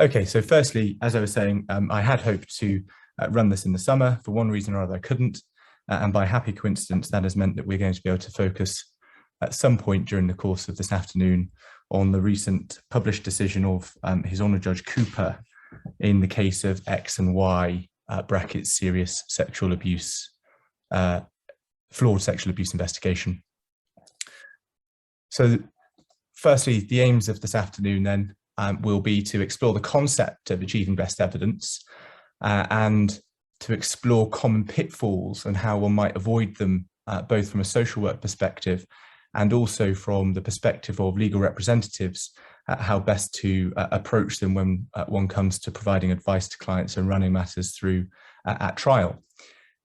Okay, so firstly, as I was saying, I had hoped to run this in the summer. For one reason or other, I couldn't. And by happy coincidence, that has meant that we're going to be able to focus at some point during the course of this afternoon on the recent published decision of His Honour Judge Cooper in the case of X and Y brackets serious sexual abuse, flawed sexual abuse investigation. So firstly, the aims of this afternoon then will be to explore the concept of achieving best evidence and to explore common pitfalls and how one might avoid them, both from a social work perspective and also from the perspective of legal representatives, how best to approach them when one comes to providing advice to clients and running matters through at trial.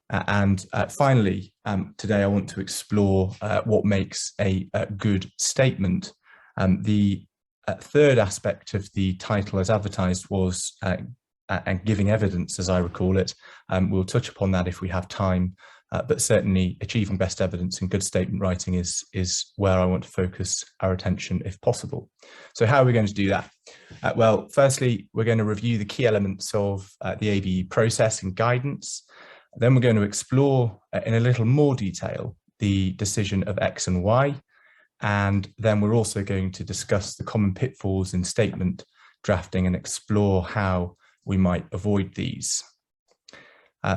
And finally, today I want to explore what makes a good statement. The third aspect of the title as advertised was and giving evidence, as I recall it. We'll touch upon that if we have time, but certainly achieving best evidence and good statement writing is where I want to focus our attention if possible. So how are we going to do that? Well, firstly, we're going to review the key elements of the ABE process and guidance. Then we're going to explore in a little more detail the decision of X and Y. And then we're also going to discuss the common pitfalls in statement drafting and explore how we might avoid these.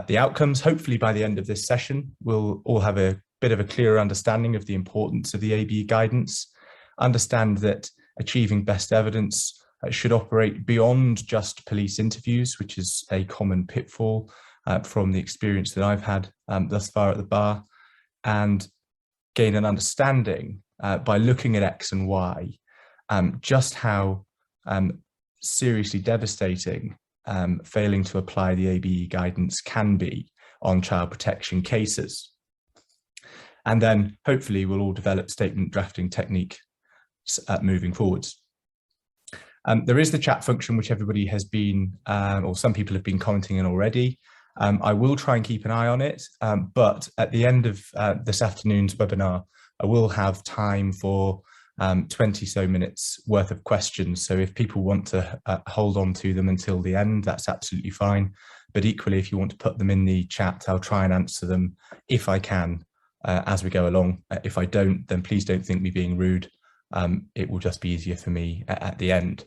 The outcomes, hopefully by the end of this session, we'll all have a bit of a clearer understanding of the importance of the ABE guidance, understand that achieving best evidence should operate beyond just police interviews, which is a common pitfall from the experience that I've had thus far at the bar, and gain an understanding by looking at X and Y, just how seriously devastating failing to apply the ABE guidance can be on child protection cases. And then hopefully we'll all develop statement drafting technique moving forwards. There is the chat function, which everybody has been, or some people have been commenting on already. I will try and keep an eye on it, but at the end of this afternoon's webinar, I will have time for 20 so minutes worth of questions. So if people want to hold on to them until the end, that's absolutely fine. But equally, if you want to put them in the chat, I'll try and answer them if I can as we go along. If I don't, then please don't think me being rude. It will just be easier for me at the end.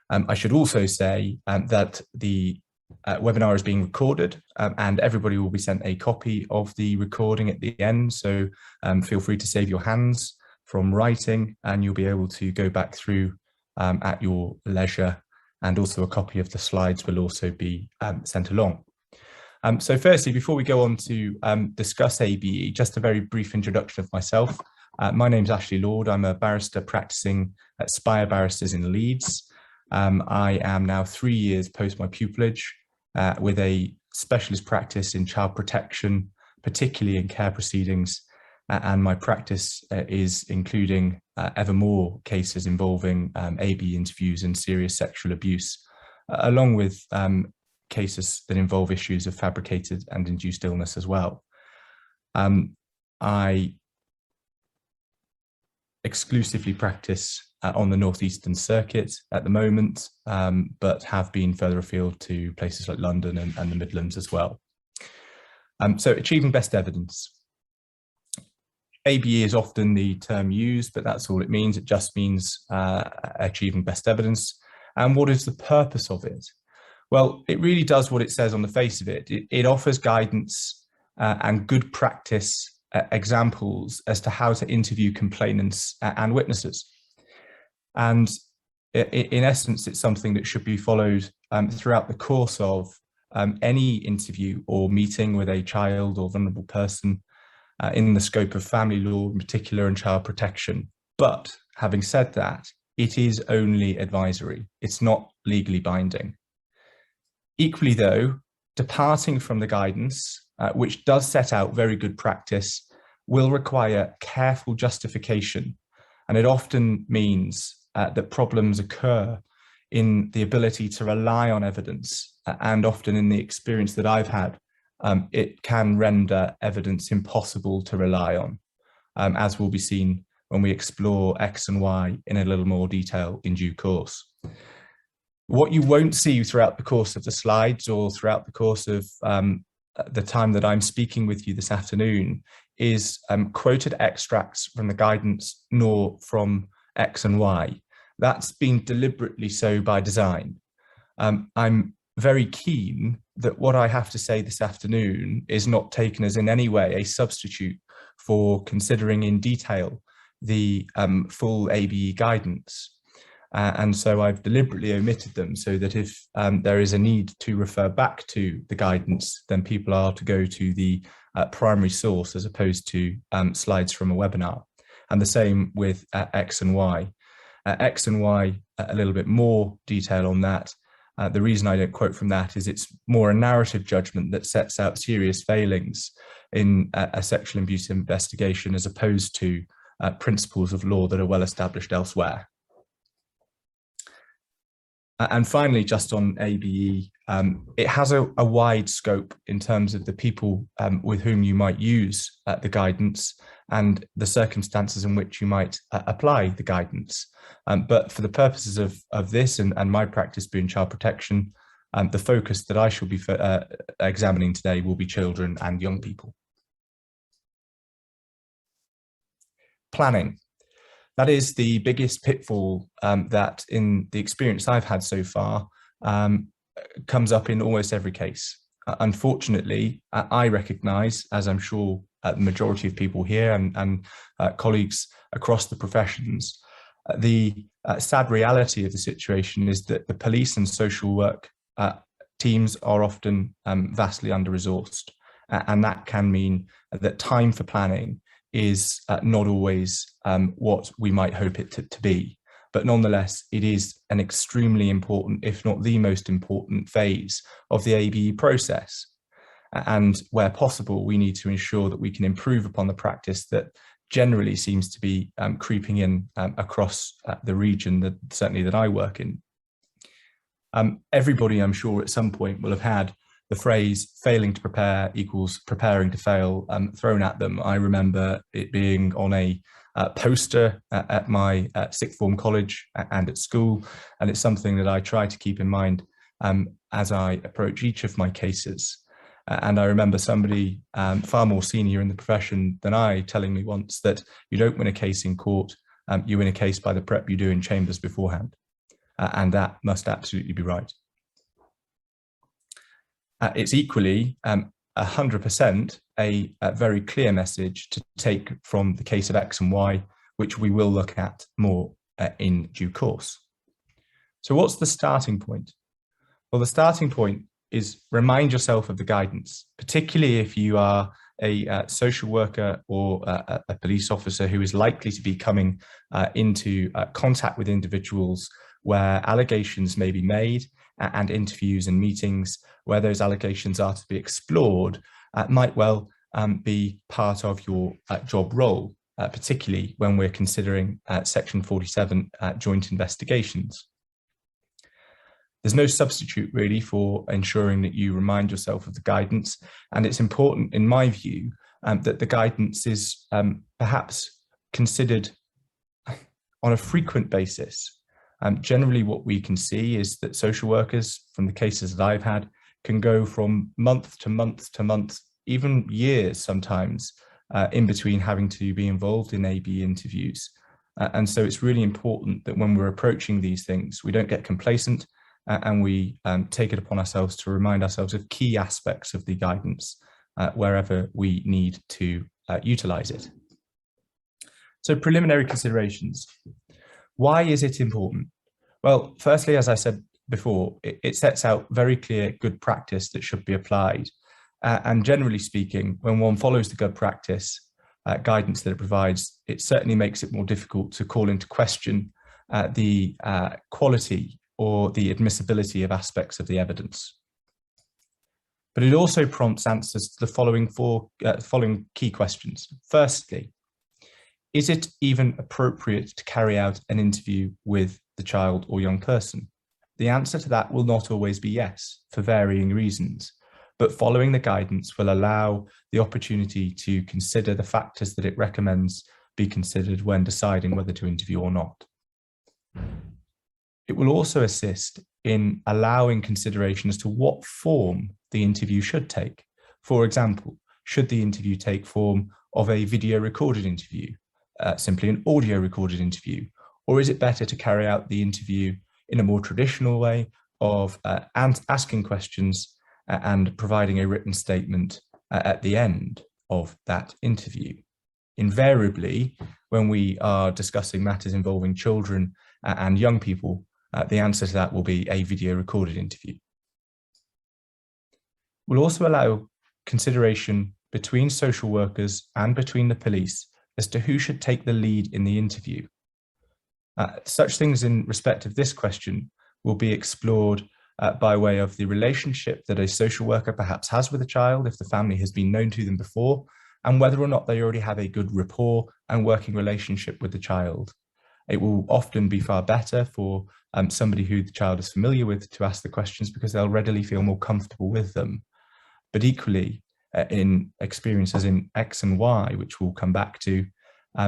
I should also say that the webinar is being recorded and everybody will be sent a copy of the recording at the end. So feel free to save your hands from writing and you'll be able to go back through at your leisure, and also a copy of the slides will also be sent along. So firstly, before we go on to discuss ABE, just a very brief introduction of myself. My name's Ashley Lord. I'm a barrister practicing at Spire Barristers in Leeds. I am now 3 years post my pupillage with a specialist practice in child protection, particularly in care proceedings. And my practice is including ever more cases involving ABE interviews and serious sexual abuse, along with cases that involve issues of fabricated and induced illness as well. I exclusively practice on the Northeastern Circuit at the moment, but have been further afield to places like London and the Midlands as well. So achieving best evidence. ABE is often the term used, but that's all it means. It just means achieving best evidence. And what is the purpose of it? Well, it really does what it says on the face of it. It offers guidance and good practice examples as to how to interview complainants and witnesses. And in essence, it's something that should be followed throughout the course of any interview or meeting with a child or vulnerable person in the scope of family law in particular and child protection. But having said that, it is only advisory. It's not legally binding. Equally though, departing from the guidance, which does set out very good practice, will require careful justification. And it often means that problems occur in the ability to rely on evidence, and often in the experience that I've had, it can render evidence impossible to rely on, as will be seen when we explore X and Y in a little more detail in due course. What you won't see throughout the course of the slides or throughout the course of the time that I'm speaking with you this afternoon is quoted extracts from the guidance nor from X and Y. That's been deliberately so by design. I'm very keen that what I have to say this afternoon is not taken as in any way a substitute for considering in detail the full ABE guidance. And so I've deliberately omitted them so that if there is a need to refer back to the guidance, then people are to go to the primary source as opposed to slides from a webinar. And the same with X and Y. X and Y, a little bit more detail on that. The reason I don't quote from that is it's more a narrative judgment that sets out serious failings in a sexual abuse investigation as opposed to principles of law that are well established elsewhere. And finally, just on ABE, it has a wide scope in terms of the people with whom you might use the guidance and the circumstances in which you might apply the guidance. But for the purposes of this and my practice being child protection, the focus that I shall be examining today will be children and young people. Planning. That is the biggest pitfall that in the experience I've had so far comes up in almost every case. Unfortunately, I recognise, as I'm sure the majority of people here and colleagues across the professions, the sad reality of the situation is that the police and social work teams are often vastly under-resourced, and that can mean that time for planning is not always what we might hope it to be. But nonetheless, it is an extremely important, if not the most important phase of the ABE process. And where possible, we need to ensure that we can improve upon the practice that generally seems to be creeping in across the region that certainly that I work in. Everybody, I'm sure, at some point will have had the phrase failing to prepare equals preparing to fail thrown at them. I remember it being on a poster at my sixth form college and at school, and it's something that I try to keep in mind as I approach each of my cases. And I remember somebody far more senior in the profession than I telling me once that you don't win a case in court, you win a case by the prep you do in chambers beforehand. And that must absolutely be right. It's equally 100% a very clear message to take from the case of X and Y, which we will look at more in due course. So what's the starting point? Well, the starting point is remind yourself of the guidance, particularly if you are a social worker or a police officer who is likely to be coming into contact with individuals where allegations may be made and interviews and meetings where those allegations are to be explored might well be part of your job role, particularly when we're considering Section 47 joint investigations. There's no substitute really for ensuring that you remind yourself of the guidance, and it's important, in my view, that the guidance is perhaps considered on a frequent basis. Generally, what we can see is that social workers, from the cases that I've had, can go from month to month to month, even years sometimes, in between having to be involved in ABE interviews. And so it's really important that when we're approaching these things, we don't get complacent and we take it upon ourselves to remind ourselves of key aspects of the guidance wherever we need to utilize it. So preliminary considerations. Why is it important? Well, firstly, as I said before, it sets out very clear good practice that should be applied. And generally speaking, when one follows the good practice guidance that it provides, it certainly makes it more difficult to call into question the quality or the admissibility of aspects of the evidence. But it also prompts answers to the following key questions. Firstly, is it even appropriate to carry out an interview with the child or young person? The answer to that will not always be yes, for varying reasons, but following the guidance will allow the opportunity to consider the factors that it recommends be considered when deciding whether to interview or not. It will also assist in allowing consideration as to what form the interview should take. For example, should the interview take form of a video recorded interview, simply an audio recorded interview, or is it better to carry out the interview in a more traditional way of asking questions and providing a written statement at the end of that interview? Invariably, when we are discussing matters involving children and young people, the answer to that will be a video recorded interview. We'll also allow consideration between social workers and between the police as to who should take the lead in the interview. Such things in respect of this question will be explored by way of the relationship that a social worker perhaps has with a child, if the family has been known to them before, and whether or not they already have a good rapport and working relationship with the child. It will often be far better for somebody who the child is familiar with to ask the questions because they'll readily feel more comfortable with them. But equally, in experiences in X and Y, which we'll come back to,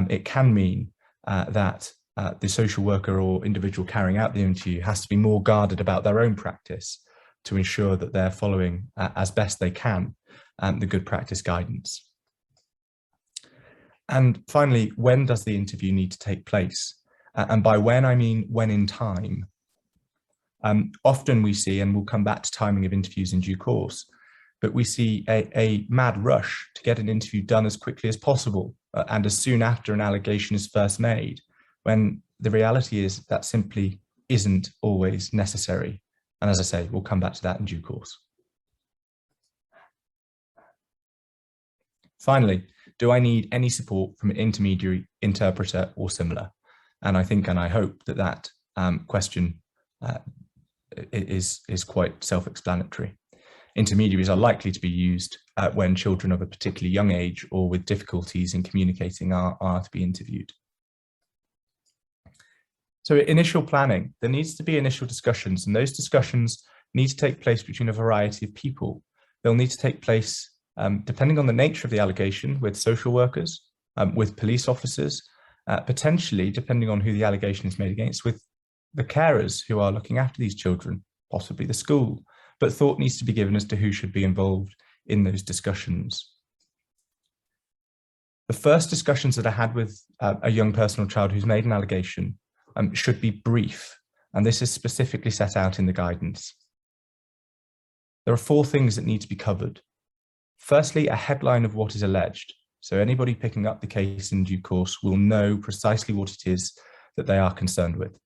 it can mean that the social worker or individual carrying out the interview has to be more guarded about their own practice to ensure that they're following as best they can the good practice guidance. And finally, when does the interview need to take place? And by when, I mean when in time. Often we see, and we'll come back to timing of interviews in due course, but we see a mad rush to get an interview done as quickly as possible and as soon after an allegation is first made, when the reality is that simply isn't always necessary. And as I say, we'll come back to that in due course. Finally, do I need any support from an intermediary, interpreter, or similar? And I think, and I hope that that question is quite self-explanatory. Intermediaries are likely to be used when children of a particularly young age or with difficulties in communicating are to be interviewed. So initial planning, there needs to be initial discussions, and those discussions need to take place between a variety of people. They'll need to take place depending on the nature of the allegation, with social workers, with police officers, potentially, depending on who the allegation is made against, with the carers who are looking after these children, possibly the school. But thought needs to be given as to who should be involved in those discussions. The first discussions that are had with a young person or child who's made an allegation should be brief, and this is specifically set out in the guidance. There are 4 things that need to be covered. Firstly, a headline of what is alleged. So anybody picking up the case in due course will know precisely what it is that they are concerned with.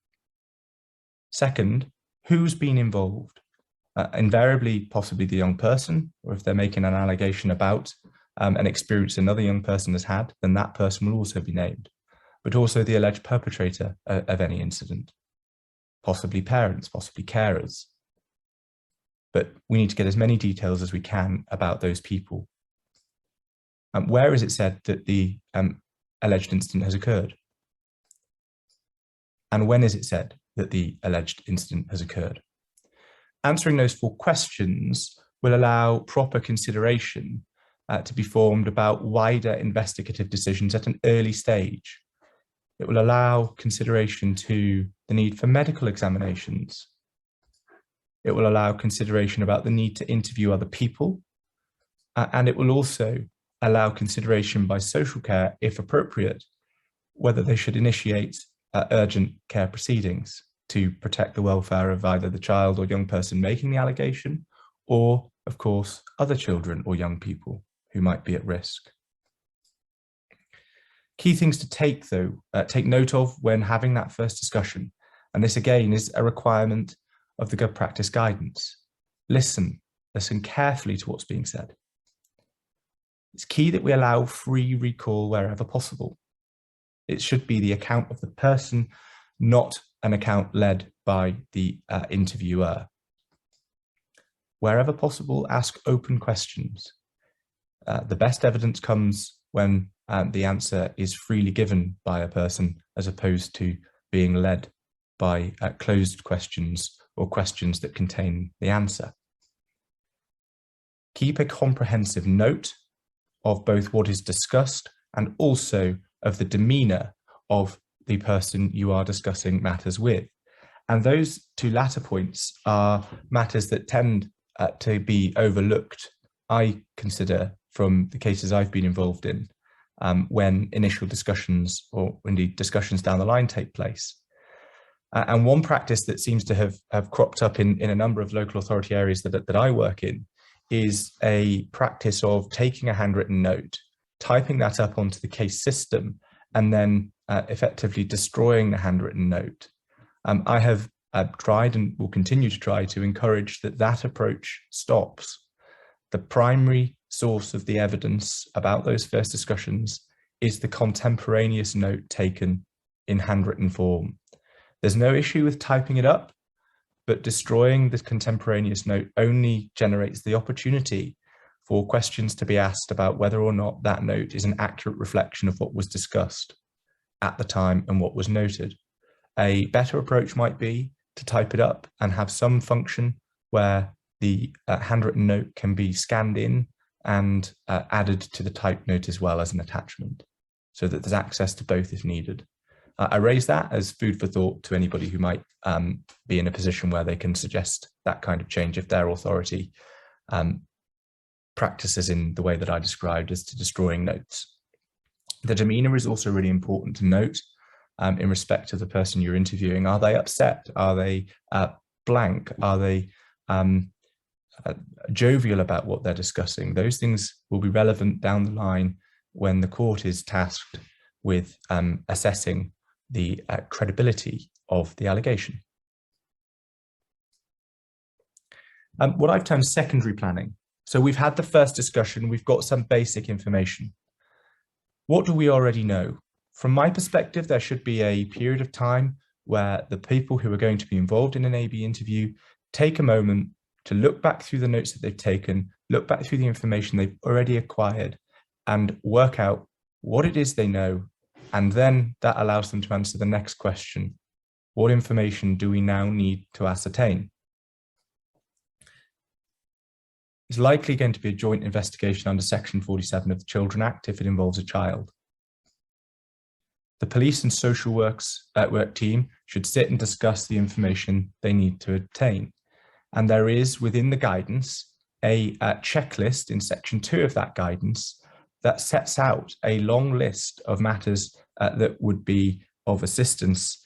Second, who's been involved? Invariably, possibly the young person, or if they're making an allegation about an experience another young person has had, then that person will also be named, but also the alleged perpetrator of any incident, possibly parents, possibly carers. But we need to get as many details as we can about those people. Where is it said that the alleged incident has occurred? And when is it said that the alleged incident has occurred? Answering those 4 questions will allow proper consideration to be formed about wider investigative decisions at an early stage. It will allow consideration to the need for medical examinations. It will allow consideration about the need to interview other people. And it will also allow consideration by social care, if appropriate, whether they should initiate urgent care proceedings to protect the welfare of either the child or young person making the allegation, or, of course, other children or young people who might be at risk. Key things to take note of when having that first discussion, and this again is a requirement of the good practice guidance. Listen carefully to what's being said. It's key that we allow free recall wherever possible. It should be the account of the person, not an account led by the interviewer. Wherever possible, ask open questions. The best evidence comes when the answer is freely given by a person, as opposed to being led by closed questions or questions that contain the answer. Keep a comprehensive note of both what is discussed and also of the demeanour of the person you are discussing matters with. And those two latter points are matters that tend to be overlooked, I consider, from the cases I've been involved in, when initial discussions or indeed discussions down the line take place. And one practice that seems to have cropped up in a number of local authority areas that I work in is a practice of taking a handwritten note, typing that up onto the case system, and then effectively destroying the handwritten note. I have tried and will continue to try to encourage that approach stops. The primary source of the evidence about those first discussions is the contemporaneous note taken in handwritten form. There's no issue with typing it up, but destroying the contemporaneous note only generates the opportunity for questions to be asked about whether or not that note is an accurate reflection of what was discussed at the time and what was noted. A better approach might be to type it up and have some function where the handwritten note can be scanned in and added to the typed note as well as an attachment, so that there's access to both if needed. I raise that as food for thought to anybody who might be in a position where they can suggest that kind of change if their authority practices in the way that I described as to destroying notes. The demeanour is also really important to note in respect of the person you're interviewing. Are they upset? Are they blank? Are they jovial about what they're discussing? Those things will be relevant down the line when the court is tasked with assessing the credibility of the allegation. What I've termed secondary planning. So we've had the first discussion, we've got some basic information. What do we already know? From my perspective, there should be a period of time where the people who are going to be involved in an AB interview take a moment to look back through the notes that they've taken, look back through the information they've already acquired, and work out what it is they know. And then that allows them to answer the next question. What information do we now need to ascertain? It's likely going to be a joint investigation under Section 47 of the Children Act if it involves a child. The police and social work team should sit and discuss the information they need to obtain. And there is within the guidance a checklist in Section 2 of that guidance that sets out a long list of matters that would be of assistance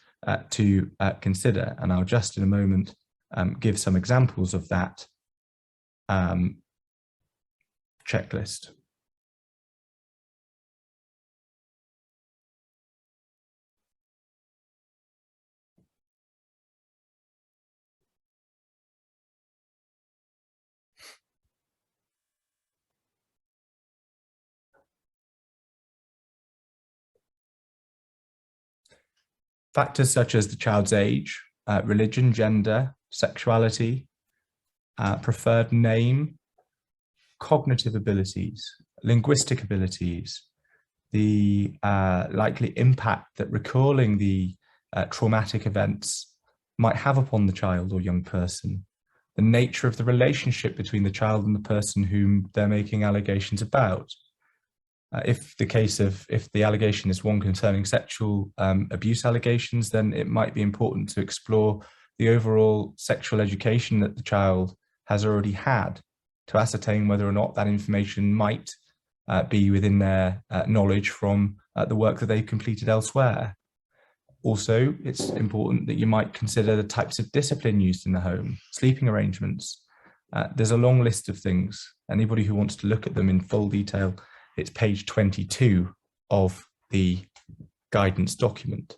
to consider. And I'll just in a moment give some examples of that checklist. Factors such as the child's age, religion, gender, sexuality, preferred name, cognitive abilities, linguistic abilities, the likely impact that recalling the traumatic events might have upon the child or young person, the nature of the relationship between the child and the person whom they're making allegations about. If the allegation is one concerning sexual abuse allegations, then it might be important to explore the overall sexual education that the child has already had to ascertain whether or not that information might be within their knowledge from the work that they've completed elsewhere. Also, it's important that you might consider the types of discipline used in the home, sleeping arrangements. There's a long list of things. Anybody who wants to look at them in full detail, it's page 22 of the guidance document.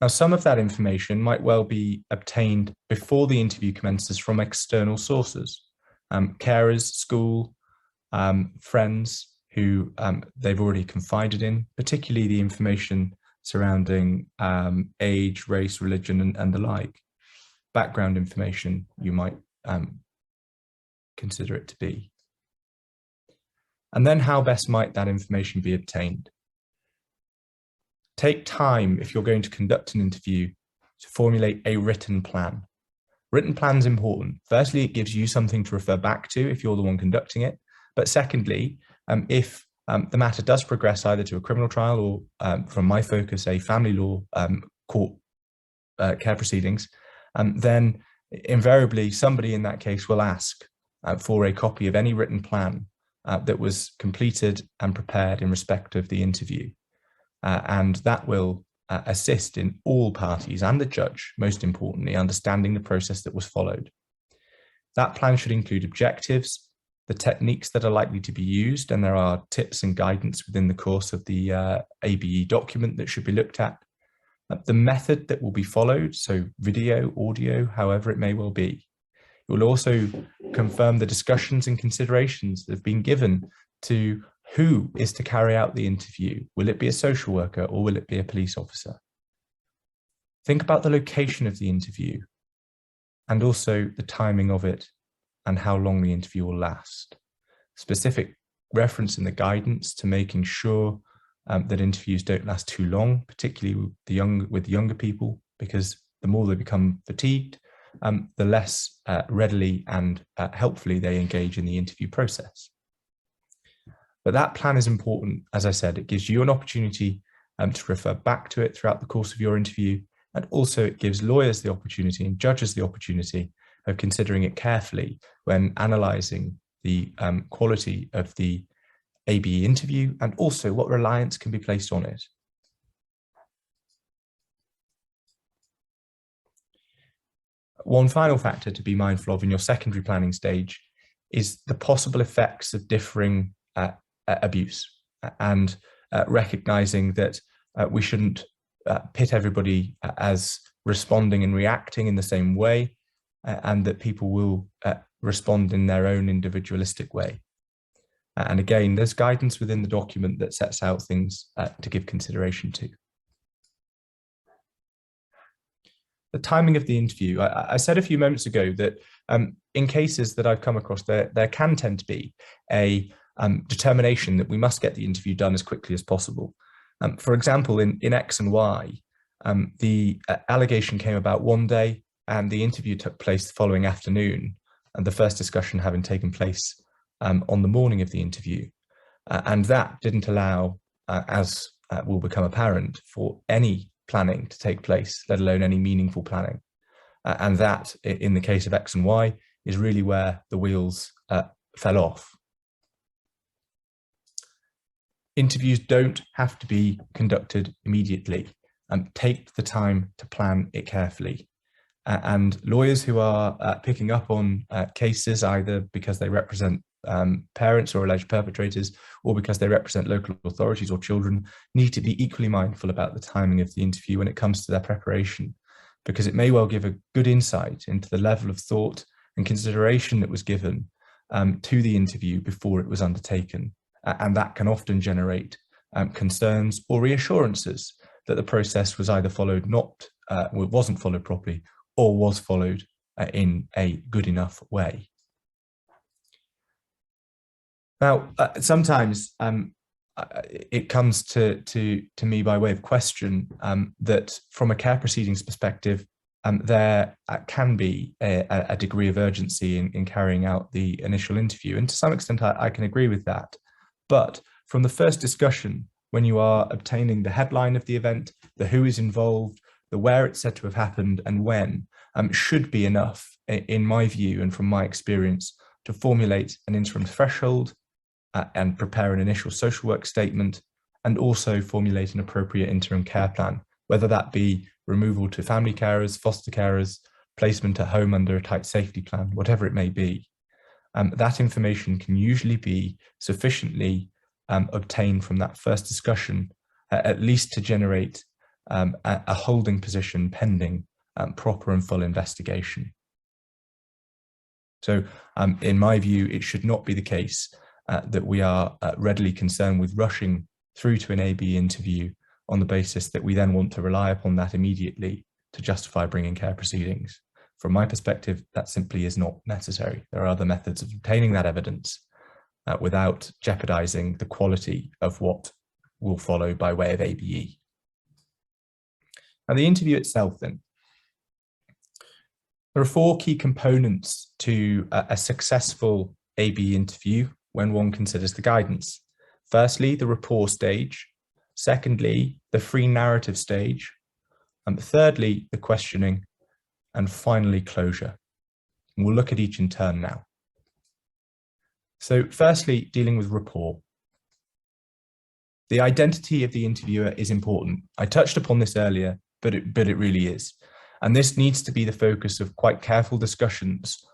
Now, some of that information might well be obtained before the interview commences from external sources, carers, school, friends who they've already confided in, particularly the information surrounding age, race, religion, and the like. Background information you might consider it to be. And then how best might that information be obtained? Take time if you're going to conduct an interview to formulate a written plan. Written plan is important. Firstly, it gives you something to refer back to if you're the one conducting it. But secondly, if the matter does progress either to a criminal trial or, from my focus, a family law court care proceedings, then invariably somebody in that case will ask for a copy of any written plan that was completed and prepared in respect of the interview. And that will assist in all parties and the judge, most importantly, understanding the process that was followed. That plan should include objectives, the techniques that are likely to be used, and there are tips and guidance within the course of the ABE document that should be looked at, the method that will be followed, so video, audio, however it may well be. It will also confirm the discussions and considerations that have been given to who is to carry out the interview. Will it be a social worker or will it be a police officer? Think about the location of the interview and also the timing of it and how long the interview will last. Specific reference in the guidance to making sure that interviews don't last too long, particularly with younger people, because the more they become fatigued, the less readily and helpfully they engage in the interview process. But that plan is important. As I said, it gives you an opportunity to refer back to it throughout the course of your interview. And also it gives lawyers the opportunity and judges the opportunity of considering it carefully when analysing the quality of the ABE interview and also what reliance can be placed on it. One final factor to be mindful of in your secondary planning stage is the possible effects of differing abuse and recognising that we shouldn't pit everybody as responding and reacting in the same way, and that people will respond in their own individualistic way. And again, there's guidance within the document that sets out things to give consideration to. The timing of the interview. I said a few moments ago that in cases that I've come across, there can tend to be a determination that we must get the interview done as quickly as possible. For example, in X and Y, the allegation came about one day and the interview took place the following afternoon, and the first discussion having taken place on the morning of the interview. And that didn't allow, as will become apparent, for any planning to take place, let alone any meaningful planning. And that, in the case of X and Y, is really where the wheels fell off. Interviews don't have to be conducted immediately. Take the time to plan it carefully. And lawyers who are picking up on cases, either because they represent parents or alleged perpetrators, or because they represent local authorities or children, need to be equally mindful about the timing of the interview when it comes to their preparation, because it may well give a good insight into the level of thought and consideration that was given to the interview before it was undertaken. And that can often generate concerns or reassurances that the process was either wasn't followed properly, or was followed in a good enough way. Now, sometimes it comes to me by way of question that from a care proceedings perspective, there can be a degree of urgency in carrying out the initial interview. And to some extent, I can agree with that. But from the first discussion, when you are obtaining the headline of the event, the who is involved, the where it's said to have happened and when, should be enough, in my view and from my experience, to formulate an interim threshold and prepare an initial social work statement, and also formulate an appropriate interim care plan, whether that be removal to family carers, foster carers, placement at home under a tight safety plan, whatever it may be. That information can usually be sufficiently obtained from that first discussion, at least to generate a holding position pending proper and full investigation. So in my view, it should not be the case that we are readily concerned with rushing through to an ABE interview on the basis that we then want to rely upon that immediately to justify bringing care proceedings. From my perspective, that simply is not necessary. There are other methods of obtaining that evidence without jeopardizing the quality of what will follow by way of ABE. And the interview itself then. There are 4 key components to a successful ABE interview when one considers the guidance. Firstly, the rapport stage. Secondly, the free narrative stage. And thirdly, the questioning. And finally, closure. And we'll look at each in turn now. So firstly, dealing with rapport. The identity of the interviewer is important. I touched upon this earlier, but it really is. And this needs to be the focus of quite careful discussions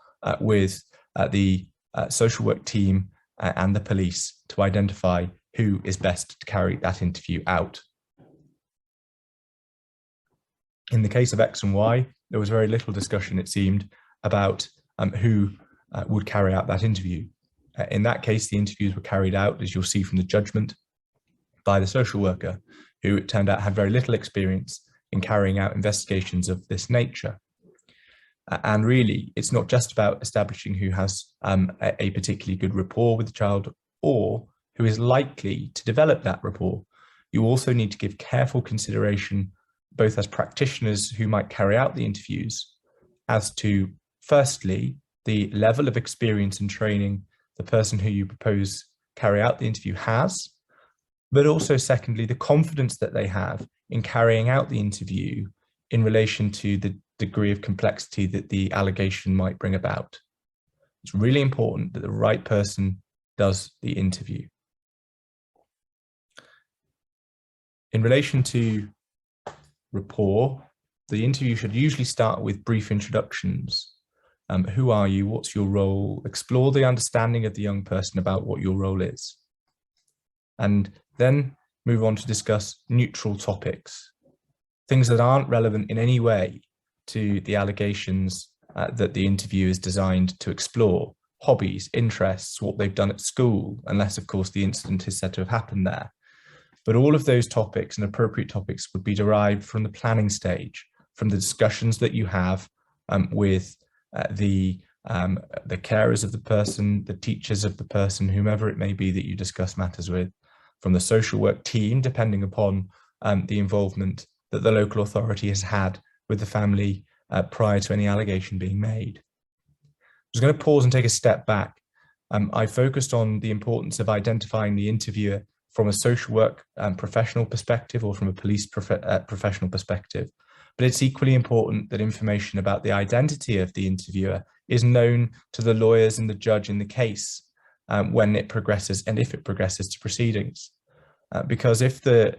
with the social work team and the police to identify who is best to carry that interview out. In the case of X and Y, there was very little discussion, it seemed, about who would carry out that interview. In that case, the interviews were carried out, as you'll see from the judgment, by the social worker, who it turned out had very little experience in carrying out investigations of this nature. And really, it's not just about establishing who has a particularly good rapport with the child or who is likely to develop that rapport. You also need to give careful consideration, both as practitioners who might carry out the interviews, as to, firstly, the level of experience and training the person who you propose carry out the interview has, but also secondly, the confidence that they have in carrying out the interview in relation to the degree of complexity that the allegation might bring about. It's really important that the right person does the interview. In relation to rapport, the interview should usually start with brief introductions. Who are you? What's your role? Explore the understanding of the young person about what your role is. And then move on to discuss neutral topics, things that aren't relevant in any way to the allegations that the interview is designed to explore: hobbies, interests, what they've done at school, unless of course the incident is said to have happened there. But all of those topics and appropriate topics would be derived from the planning stage, from the discussions that you have with the carers of the person, the teachers of the person, whomever it may be that you discuss matters with, from the social work team, depending upon the involvement that the local authority has had with the family prior to any allegation being made. I was going to pause and take a step back. I focused on the importance of identifying the interviewer from a social work professional perspective or from a police professional perspective. But it's equally important that information about the identity of the interviewer is known to the lawyers and the judge in the case when it progresses and if it progresses to proceedings. Because if the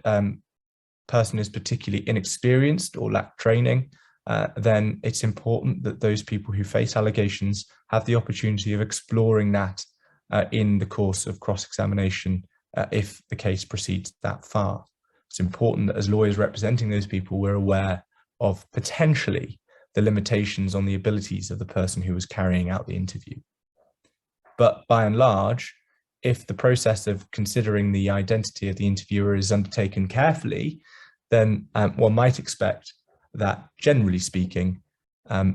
person is particularly inexperienced or lack training, then it's important that those people who face allegations have the opportunity of exploring that in the course of cross-examination if the case proceeds that far. It's important that as lawyers representing those people, we're aware of potentially the limitations on the abilities of the person who was carrying out the interview. But by and large, if the process of considering the identity of the interviewer is undertaken carefully, then one might expect that, generally speaking,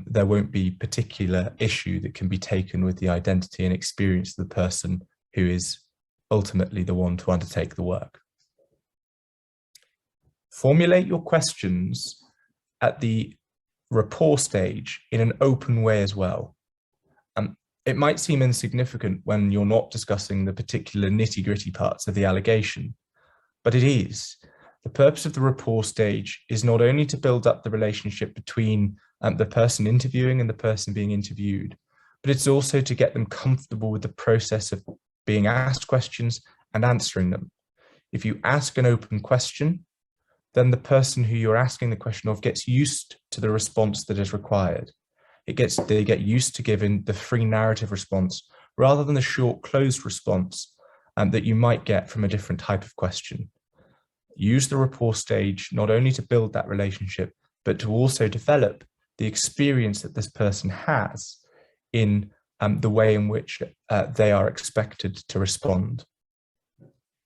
there won't be particular issue that can be taken with the identity and experience of the person who is ultimately the one to undertake the work. Formulate your questions at the rapport stage in an open way as well. It might seem insignificant when you're not discussing the particular nitty-gritty parts of the allegation, but it is. The purpose of the rapport stage is not only to build up the relationship between the person interviewing and the person being interviewed, but it's also to get them comfortable with the process of being asked questions and answering them. If you ask an open question, then the person who you're asking the question of gets used to the response that is required. They get used to giving the free narrative response rather than the short closed response that you might get from a different type of question. Use the rapport stage not only to build that relationship, but to also develop the experience that this person has in the way in which they are expected to respond.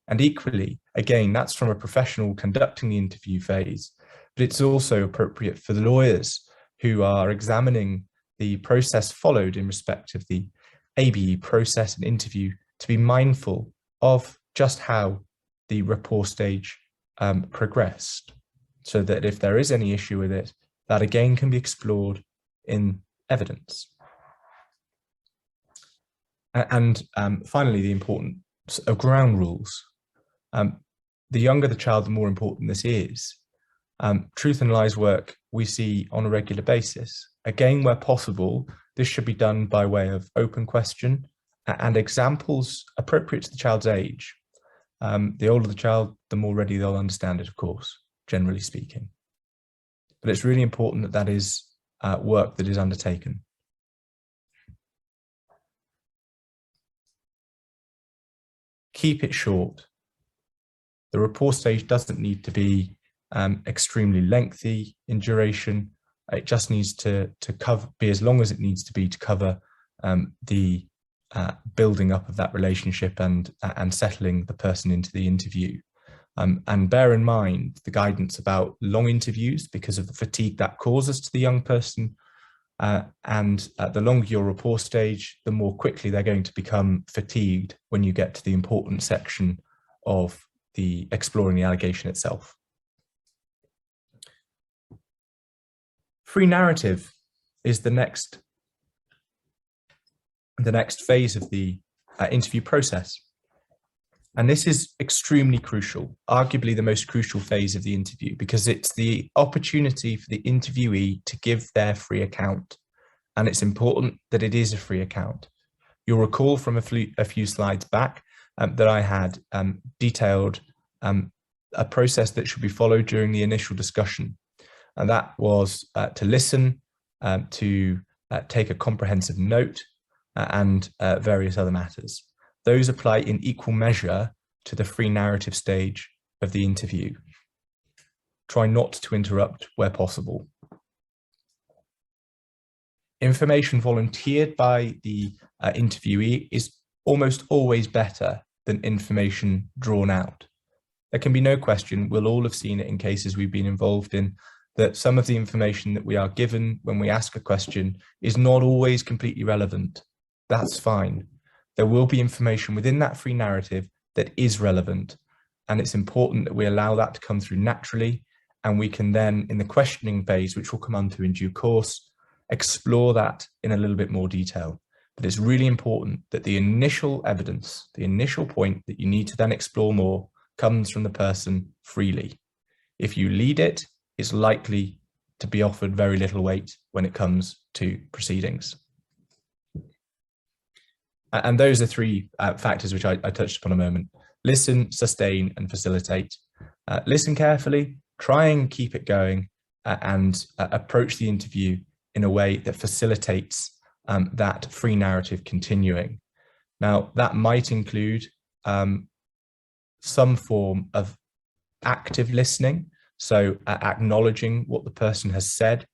And equally, again, that's from a professional conducting the interview phase, but it's also appropriate for the lawyers who are examining the process followed in respect of the ABE process and interview to be mindful of just how the rapport stage progressed, so that if there is any issue with it, that again can be explored in evidence. And finally, the importance of ground rules. The younger the child, the more important this is. Truth and lies work we see on a regular basis. Again, where possible, this should be done by way of open question and examples appropriate to the child's age. The older the child, the more ready they'll understand it, of course, generally speaking. But it's really important that that is work that is undertaken. Keep it short. The rapport stage doesn't need to be extremely lengthy in duration. It just needs to be as long as it needs to be to cover the building up of that relationship and settling the person into the interview. And bear in mind the guidance about long interviews because of the fatigue that causes to the young person. And the longer your rapport stage, the more quickly they're going to become fatigued when you get to the important section of the exploring the allegation itself. Free narrative is the next phase of the interview process. And this is extremely crucial, arguably the most crucial phase of the interview, because it's the opportunity for the interviewee to give their free account. And it's important that it is a free account. You'll recall from a few slides back that I had detailed a process that should be followed during the initial discussion. And that was to listen, to take a comprehensive note, and various other matters. Those apply in equal measure to the free narrative stage of the interview. Try not to interrupt where possible. Information volunteered by the interviewee is almost always better than information drawn out. There can be no question, we'll all have seen it in cases we've been involved in, that some of the information that we are given when we ask a question is not always completely relevant. That's fine. There will be information within that free narrative that is relevant, and it's important that we allow that to come through naturally, and we can then, in the questioning phase, which we'll come on to in due course, explore that in a little bit more detail. But it's really important that the initial evidence, the initial point that you need to then explore more, comes from the person freely. If you lead it, it's likely to be offered very little weight when it comes to proceedings. And those are three factors which I touched upon a moment. Listen, sustain, and facilitate. Listen carefully, try and keep it going, and approach the interview in a way that facilitates that free narrative continuing. Now, that might include some form of active listening, so acknowledging what the person has said.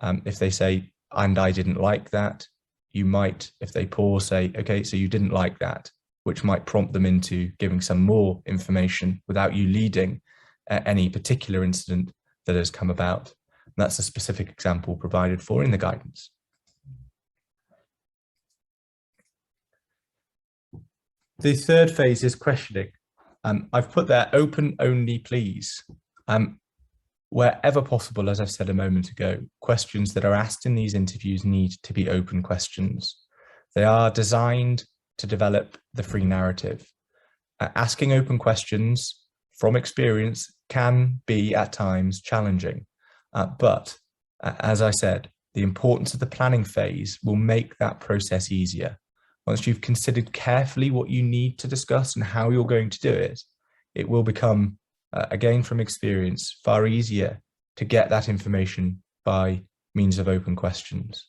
If they say, and I didn't like that, you might, if they pause, say, okay, so you didn't like that, which might prompt them into giving some more information without you leading any particular incident that has come about. And that's a specific example provided for in the guidance. The third phase is questioning. I've put there open only, please. Wherever possible, as I've said a moment ago, questions that are asked in these interviews need to be open questions. They are designed to develop the free narrative. Asking open questions from experience can be at times challenging, but as I said, the importance of the planning phase will make that process easier. Once you've considered carefully what you need to discuss and how you're going to do it, it will become again, from experience, far easier to get that information by means of open questions.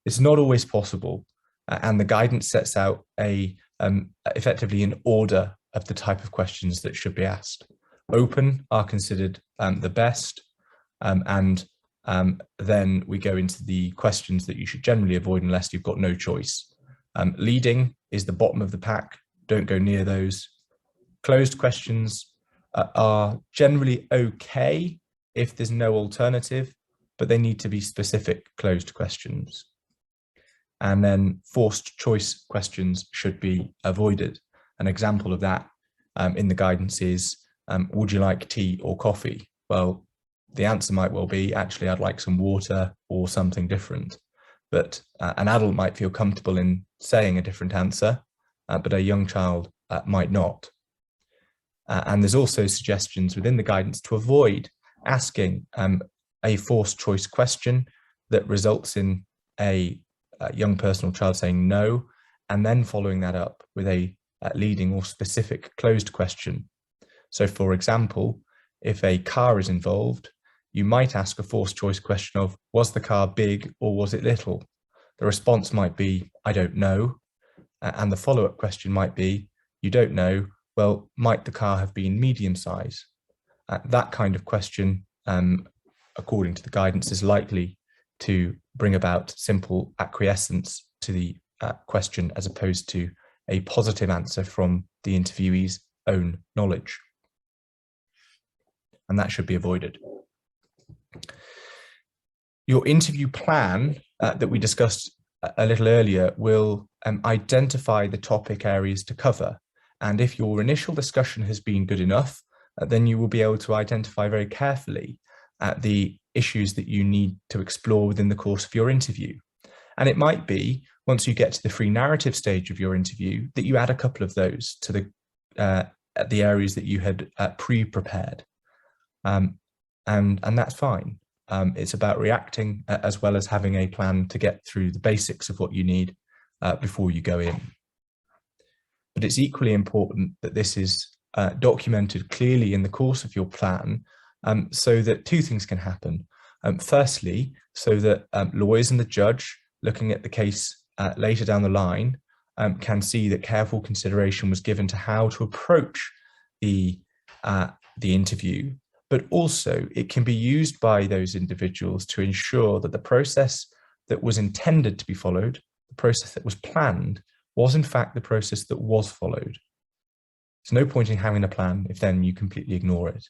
It's not always possible, and the guidance sets out effectively an order of the type of questions that should be asked. Open are considered the best, and then we go into the questions that you should generally avoid unless you've got no choice. Leading is the bottom of the pack, don't go near those. Closed questions are generally okay if there's no alternative, but they need to be specific closed questions. And then forced choice questions should be avoided. An example of that in the guidance is, would you like tea or coffee? Well, the answer might well be, actually, I'd like some water or something different. But an adult might feel comfortable in saying a different answer, but a young child might not. And there's also suggestions within the guidance to avoid asking a forced choice question that results in a young person or child saying no, and then following that up with a leading or specific closed question. So for example, if a car is involved, you might ask a forced choice question of, was the car big or was it little? The response might be, I don't know. And the follow-up question might be, you don't know, well, might the car have been medium size? That kind of question, according to the guidance, is likely to bring about simple acquiescence to the question as opposed to a positive answer from the interviewee's own knowledge. And that should be avoided. Your interview plan that we discussed a little earlier will identify the topic areas to cover. And if your initial discussion has been good enough, then you will be able to identify very carefully the issues that you need to explore within the course of your interview. And it might be, once you get to the free narrative stage of your interview, that you add a couple of those to the areas that you had pre-prepared. And that's fine. It's about reacting as well as having a plan to get through the basics of what you need before you go in. But it's equally important that this is documented clearly in the course of your plan, so that two things can happen. Firstly, so that lawyers and the judge looking at the case later down the line can see that careful consideration was given to how to approach the interview, but also it can be used by those individuals to ensure that the process that was intended to be followed, the process that was planned, was in fact the process that was followed. There's no point in having a plan if then you completely ignore it.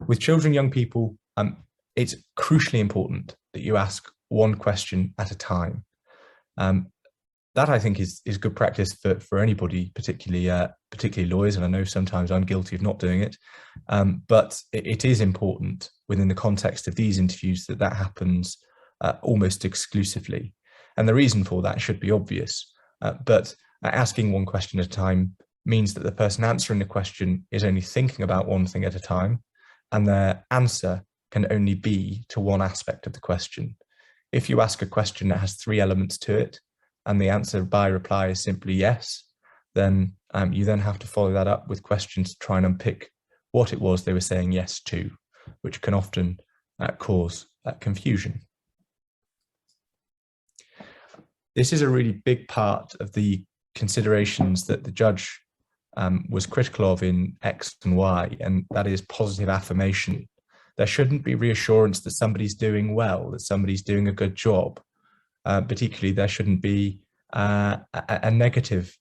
With children, young people, it's crucially important that you ask one question at a time. That I think is good practice for anybody, particularly lawyers, and I know sometimes I'm guilty of not doing it, but it is important within the context of these interviews that happens almost exclusively. And the reason for that should be obvious, but asking one question at a time means that the person answering the question is only thinking about one thing at a time, and their answer can only be to one aspect of the question. If you ask a question that has three elements to it, and the answer by reply is simply yes, then you then have to follow that up with questions to try and unpick what it was they were saying yes to, which can often cause confusion. This is a really big part of the considerations that the judge was critical of in X and Y, and that is positive affirmation. There shouldn't be reassurance that somebody's doing well, that somebody's doing a good job. Particularly, there shouldn't be a negative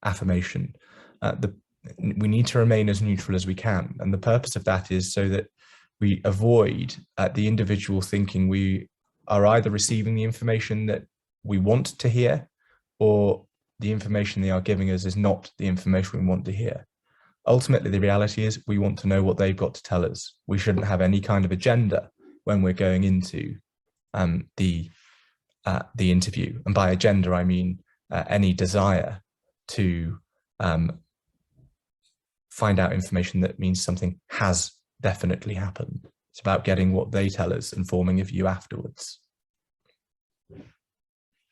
affirmation. We need to remain as neutral as we can. And the purpose of that is so that we avoid the individual thinking we are either receiving the information that we want to hear, or the information they are giving us is not the information we want to hear. Ultimately, the reality is we want to know what they've got to tell us. We shouldn't have any kind of agenda when we're going into the interview. And by agenda, I mean any desire to find out information that means something has definitely happened. It's about getting what they tell us and forming a view afterwards.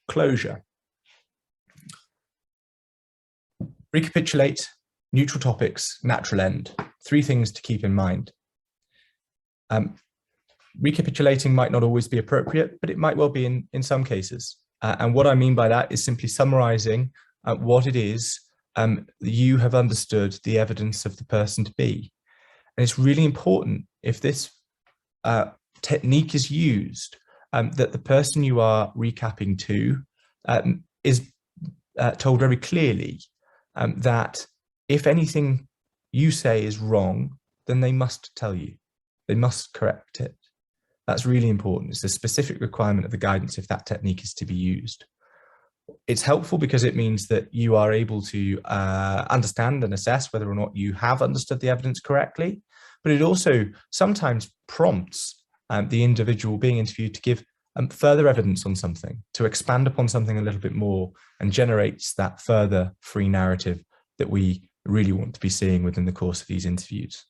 Closure. Recapitulate, neutral topics, natural end. Three things to keep in mind. Recapitulating might not always be appropriate, but it might well be in some cases. And what I mean by that is simply summarizing what it is you have understood the evidence of the person to be. And it's really important, if this technique is used, that the person you are recapping to is told very clearly that if anything you say is wrong, then they must tell you. They must correct it. That's really important. It's a specific requirement of the guidance if that technique is to be used. It's helpful because it means that you are able to understand and assess whether or not you have understood the evidence correctly, but it also sometimes prompts the individual being interviewed to give further evidence on something, to expand upon something a little bit more, and generates that further free narrative that we really want to be seeing within the course of these interviews.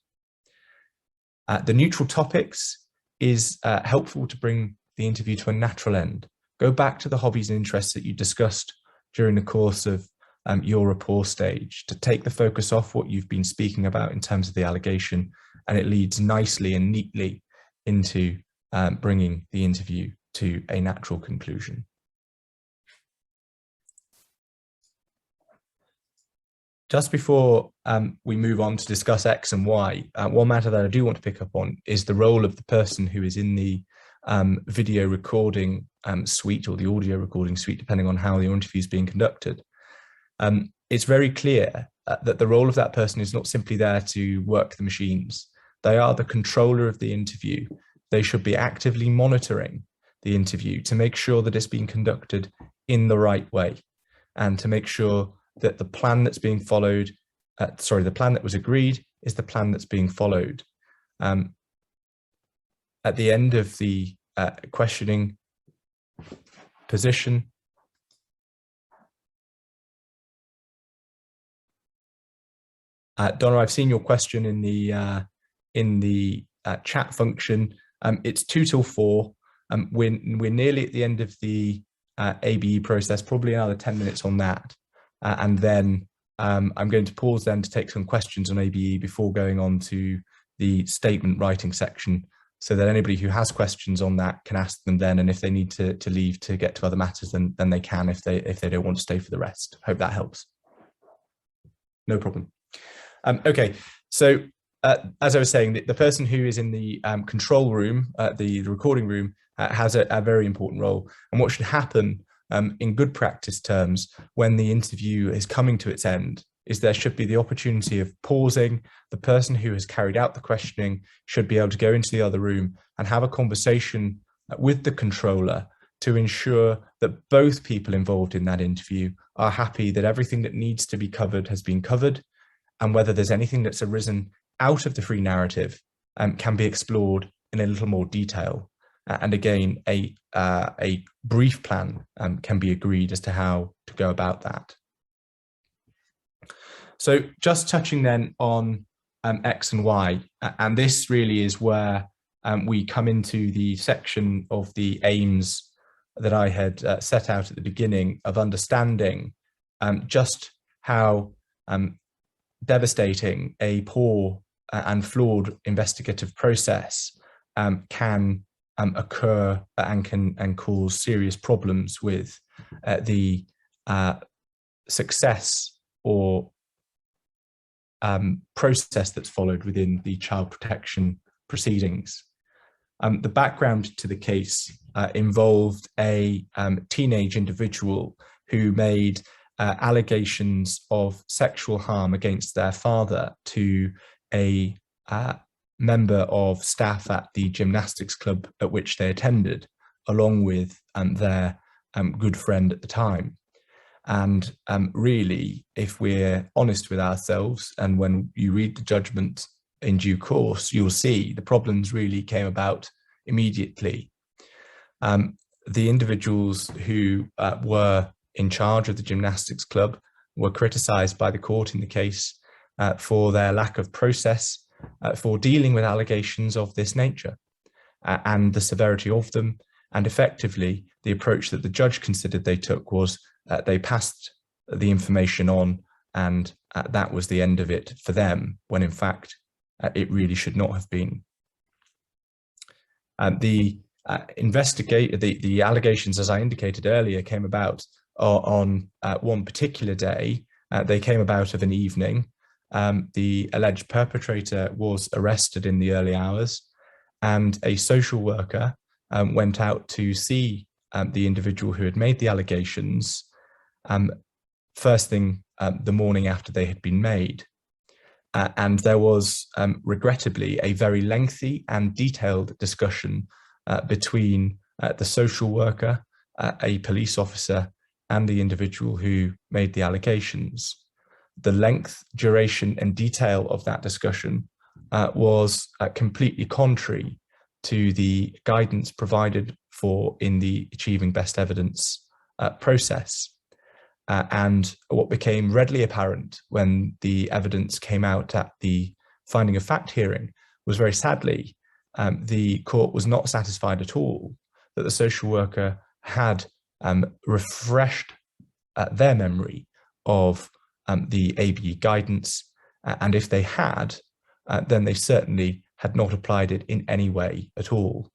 The neutral topics is helpful to bring the interview to a natural end. Go back to the hobbies and interests that you discussed during the course of your rapport stage to take the focus off what you've been speaking about in terms of the allegation, and it leads nicely and neatly into bringing the interview to a natural conclusion. Just before we move on to discuss X and Y, one matter that I do want to pick up on is the role of the person who is in the video recording suite or the audio recording suite, depending on how the interview is being conducted. It's very clear that the role of that person is not simply there to work the machines. They are the controller of the interview. They should be actively monitoring the interview to make sure that it's being conducted in the right way, and to make sure that the plan that's being followed, the plan that was agreed is the plan that's being followed. At the end of the questioning position, Donna, I've seen your question in the chat function. It's 2 till 4. We're nearly at the end of the ABE process, probably another 10 minutes on that. And then I'm going to pause then to take some questions on ABE before going on to the statement writing section, so that anybody who has questions on that can ask them then, and if they need to leave to get to other matters, then they can if they don't want to stay for the rest. Hope that helps. No problem. Okay, so as I was saying, the person who is in the control room, the recording room, has a very important role. And what should happen in good practice terms when the interview is coming to its end is there should be the opportunity of pausing. The person who has carried out the questioning should be able to go into the other room and have a conversation with the controller to ensure that both people involved in that interview are happy that everything that needs to be covered has been covered, and whether there's anything that's arisen out of the free narrative can be explored in a little more detail. And again, a brief plan can be agreed as to how to go about that. So just touching then on X and Y, and this really is where we come into the section of the aims that I had set out at the beginning of understanding just how devastating a poor and flawed investigative process can occur and can cause serious problems with the success or process that's followed within the child protection proceedings. The background to the case involved a teenage individual who made allegations of sexual harm against their father to a member of staff at the gymnastics club at which they attended, along with their good friend at the time. And really, if we're honest with ourselves, and when you read the judgment in due course, you'll see the problems really came about immediately. The individuals who were in charge of the gymnastics club were criticised by the court in the case for their lack of process for dealing with allegations of this nature and the severity of them. And effectively, the approach that the judge considered they took was they passed the information on, and that was the end of it for them, when in fact it really should not have been. The allegations, as I indicated earlier, came about on one particular day. They came about of an evening. The alleged perpetrator was arrested in the early hours, and a social worker went out to see the individual who had made the allegations first thing the morning after they had been made. And there was regrettably a very lengthy and detailed discussion between the social worker, a police officer, and the individual who made the allegations. The length, duration, and detail of that discussion was completely contrary to the guidance provided for in the Achieving Best Evidence process. And what became readily apparent when the evidence came out at the finding of fact hearing was, very sadly, the court was not satisfied at all that the social worker had refreshed their memory of the ABE guidance. And if they had, then they certainly had not applied it in any way at all.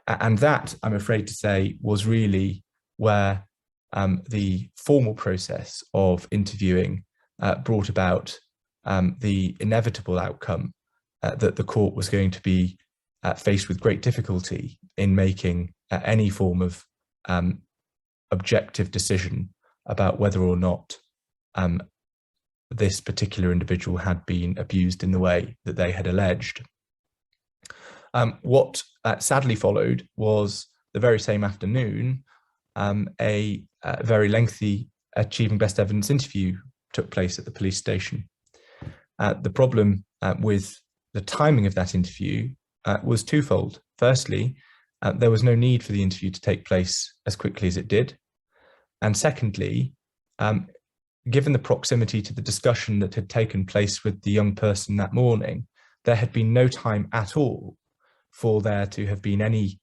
And that, I'm afraid to say, was really where the formal process of interviewing brought about the inevitable outcome that the court was going to be faced with great difficulty in making any form of objective decision about whether or not this particular individual had been abused in the way that they had alleged. What sadly followed was, the very same afternoon, a very lengthy Achieving Best Evidence interview took place at the police station. The problem with the timing of that interview was twofold. Firstly, there was no need for the interview to take place as quickly as it did. And secondly, given the proximity to the discussion that had taken place with the young person that morning, there had been no time at all for there to have been any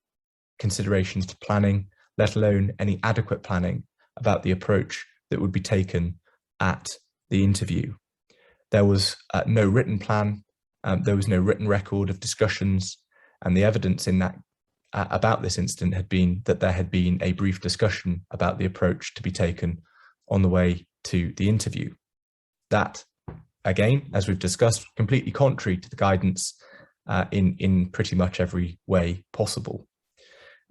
considerations to planning, let alone any adequate planning about the approach that would be taken at the interview. There was no written plan, there was no written record of discussions, and the evidence in that about this incident had been that there had been a brief discussion about the approach to be taken on the way to the interview. That, again, as we've discussed, completely contrary to the guidance in pretty much every way possible.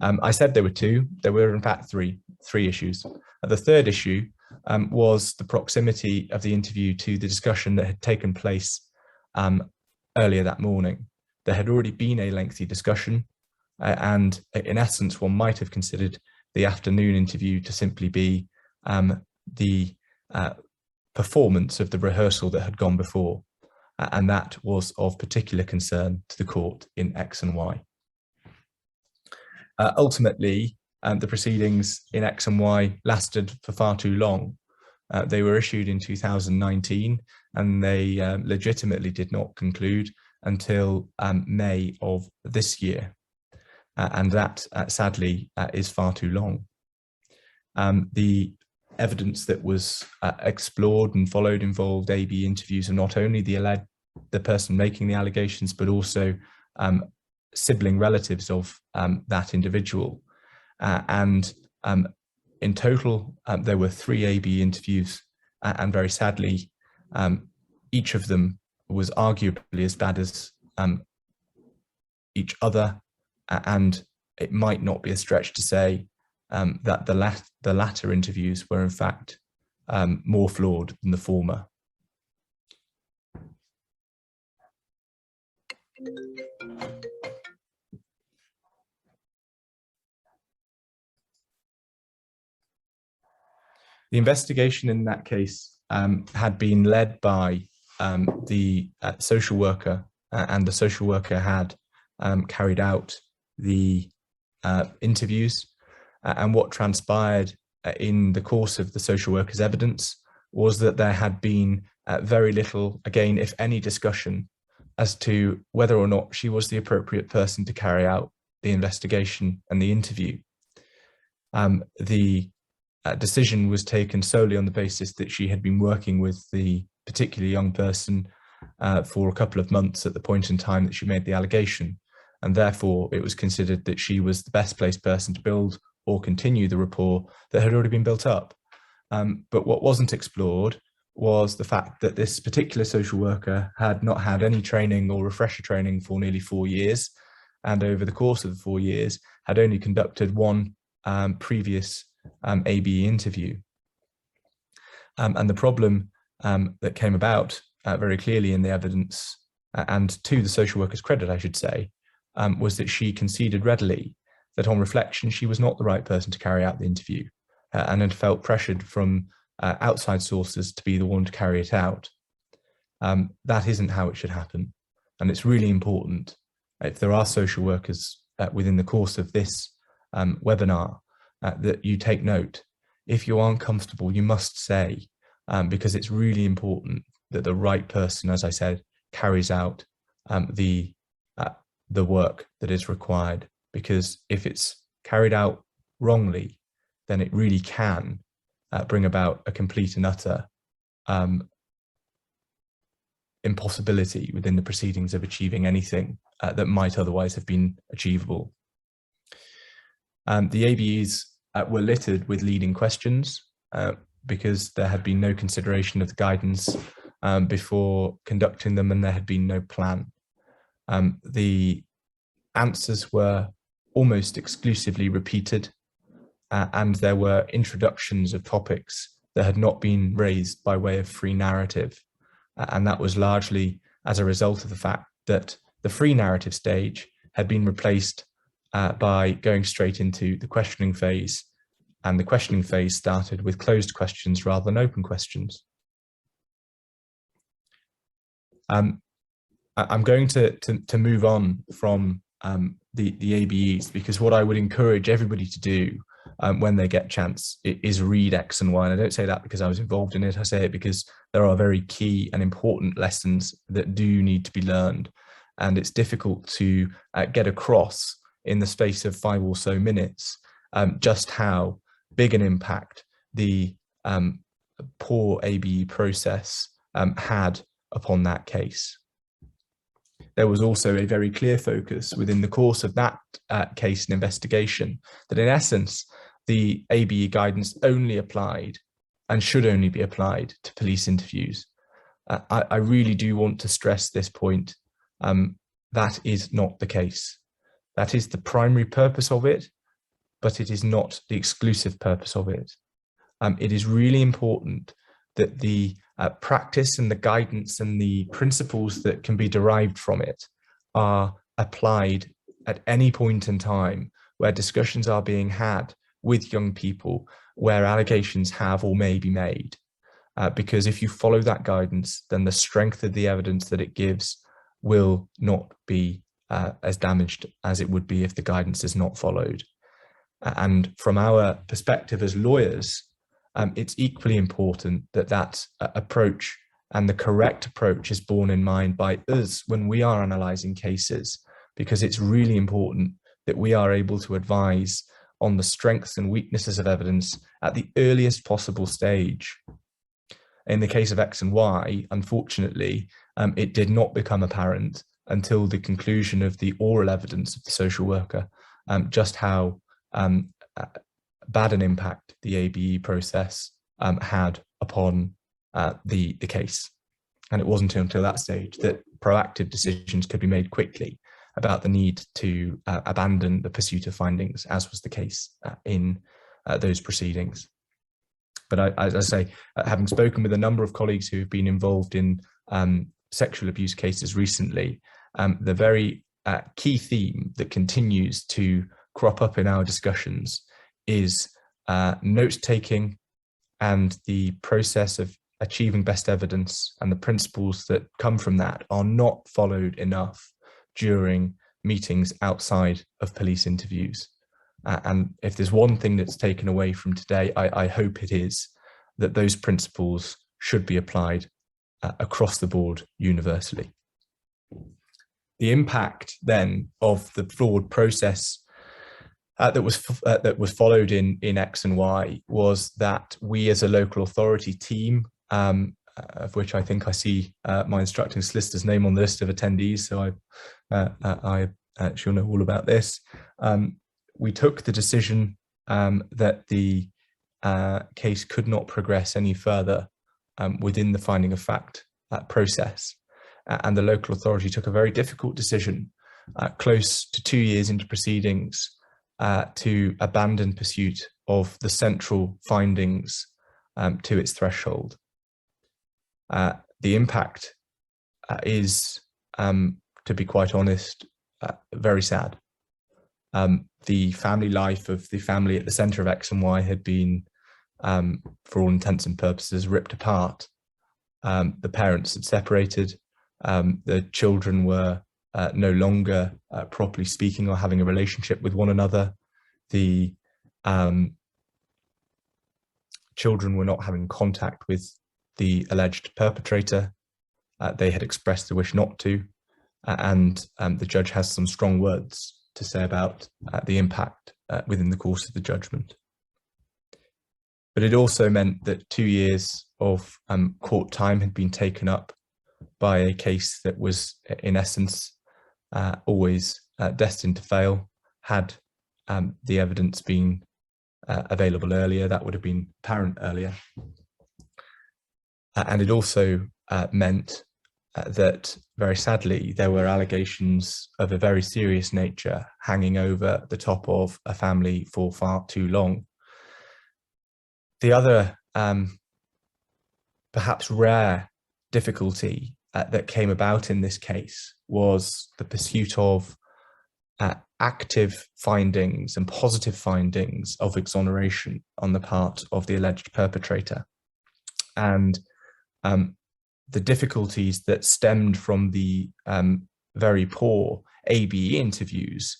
I said there were two. There were, in fact, three issues. The third issue was the proximity of the interview to the discussion that had taken place earlier that morning. There had already been a lengthy discussion, and in essence, one might have considered the afternoon interview to simply be the performance of the rehearsal that had gone before, and that was of particular concern to the court in X and Y. Ultimately, the proceedings in X and Y lasted for far too long. They were issued in 2019, and they legitimately did not conclude until May of this year. And that, sadly, is far too long. The evidence that was explored and followed involved ABE interviews of not only the person making the allegations, but also sibling relatives of that individual. And in total, there were 3 ABE interviews, and very sadly, each of them was arguably as bad as each other, and it might not be a stretch to say that the latter interviews were in fact more flawed than the former. The investigation in that case had been led by the social worker, and the social worker had carried out the interviews. And what transpired in the course of the social worker's evidence was that there had been very little, again, if any, discussion as to whether or not she was the appropriate person to carry out the investigation and the interview. The decision was taken solely on the basis that she had been working with the particular young person for a couple of months at the point in time that she made the allegation, and therefore it was considered that she was the best placed person to build or continue the rapport that had already been built up. But what wasn't explored was the fact that this particular social worker had not had any training or refresher training for nearly 4 years, and over the course of the 4 years had only conducted one previous ABE interview. And the problem that came about very clearly in the evidence, and to the social worker's credit, I should say, was that she conceded readily that on reflection, she was not the right person to carry out the interview, and had felt pressured from outside sources to be the one to carry it out. That isn't how it should happen. And it's really important, if there are social workers within the course of this webinar, that you take note. if you aren't comfortable, you must say, because it's really important that the right person, as I said, carries out the work that is required. Because if it's carried out wrongly, then it really can bring about a complete and utter impossibility within the proceedings of achieving anything that might otherwise have been achievable. The ABEs were littered with leading questions because there had been no consideration of the guidance before conducting them, and there had been no plan. The answers were almost exclusively repeated, and there were introductions of topics that had not been raised by way of free narrative. And that was largely as a result of the fact that the free narrative stage had been replaced by going straight into the questioning phase. And the questioning phase started with closed questions rather than open questions. I'm going to move on from the ABEs, because what I would encourage everybody to do when they get a chance is read X and Y. And I don't say that because I was involved in it. I say it because there are very key and important lessons that do need to be learned. And it's difficult to get across in the space of 5 or so minutes just how big an impact the poor ABE process had upon that case. There was also a very clear focus within the course of that case and investigation that in essence, the ABE guidance only applied and should only be applied to police interviews. I really do want to stress this point. That is not the case. That is the primary purpose of it, but it is not the exclusive purpose of it. It is really important that the practice and the guidance and the principles that can be derived from it are applied at any point in time where discussions are being had with young people, where allegations have or may be made. Because if you follow that guidance, then the strength of the evidence that it gives will not be as damaged as it would be if the guidance is not followed. And from our perspective as lawyers, it's equally important that that approach and the correct approach is borne in mind by us when we are analysing cases, because it's really important that we are able to advise on the strengths and weaknesses of evidence at the earliest possible stage. In the case of X and Y, unfortunately, it did not become apparent until the conclusion of the oral evidence of the social worker, just how bad an impact the ABE process had upon the case. And it wasn't until that stage that proactive decisions could be made quickly about the need to abandon the pursuit of findings, as was the case in those proceedings. But as I say, having spoken with a number of colleagues who have been involved in sexual abuse cases recently, the very key theme that continues to crop up in our discussions is note-taking and the process of achieving best evidence, and the principles that come from that are not followed enough during meetings outside of police interviews. And if there's one thing that's taken away from today, I hope it is that those principles should be applied across the board universally. The impact then of the flawed process that was followed in X and Y was that we as a local authority team, of which I think I see my instructing solicitor's name on the list of attendees, so I she'll know all about this. We took the decision that the case could not progress any further within the finding of fact process. And the local authority took a very difficult decision close to 2 years into proceedings to abandon pursuit of the central findings to its threshold. The impact is, to be quite honest, very sad. The family life of the family at the centre of X and Y had been, for all intents and purposes, ripped apart. The parents had separated. The children were no longer properly speaking or having a relationship with one another. The children were not having contact with the alleged perpetrator. They had expressed the wish not to, and the judge has some strong words to say about the impact within the course of the judgment. But it also meant that 2 years of court time had been taken up by a case that was, in essence, always destined to fail. Had the evidence been available earlier, that would have been apparent earlier. And it also meant that, very sadly, there were allegations of a very serious nature hanging over the top of a family for far too long. The other perhaps rare difficulty that came about in this case was the pursuit of active findings and positive findings of exoneration on the part of the alleged perpetrator. And the difficulties that stemmed from the very poor ABE interviews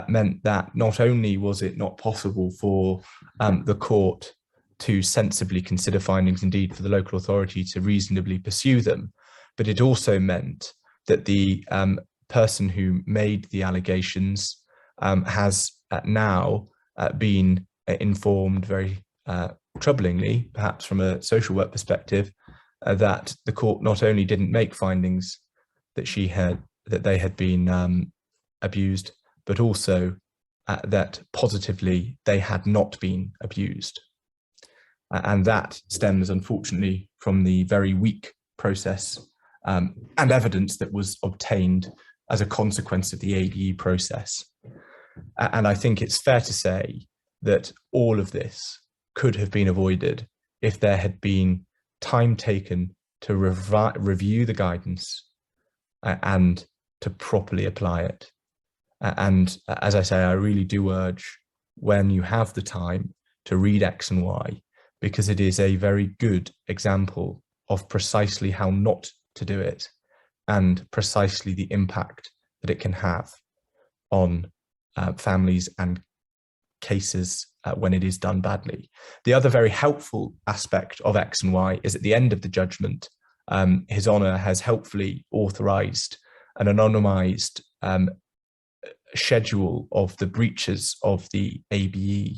meant that not only was it not possible for the court to sensibly consider findings, indeed for the local authority to reasonably pursue them, but it also meant that the person who made the allegations has now been informed, very troublingly, perhaps from a social work perspective, that the court not only didn't make findings that they had been abused, but also that positively they had not been abused. And that stems, unfortunately, from the very weak process and evidence that was obtained as a consequence of the ABE process. And I think it's fair to say that all of this could have been avoided if there had been time taken to review the guidance and to properly apply it. And as I say, I really do urge, when you have the time, to read X and Y, because it is a very good example of precisely how not to do it and precisely the impact that it can have on families and cases when it is done badly. The other very helpful aspect of X and Y is at the end of the judgment, His Honour has helpfully authorised an anonymised schedule of the breaches of the ABE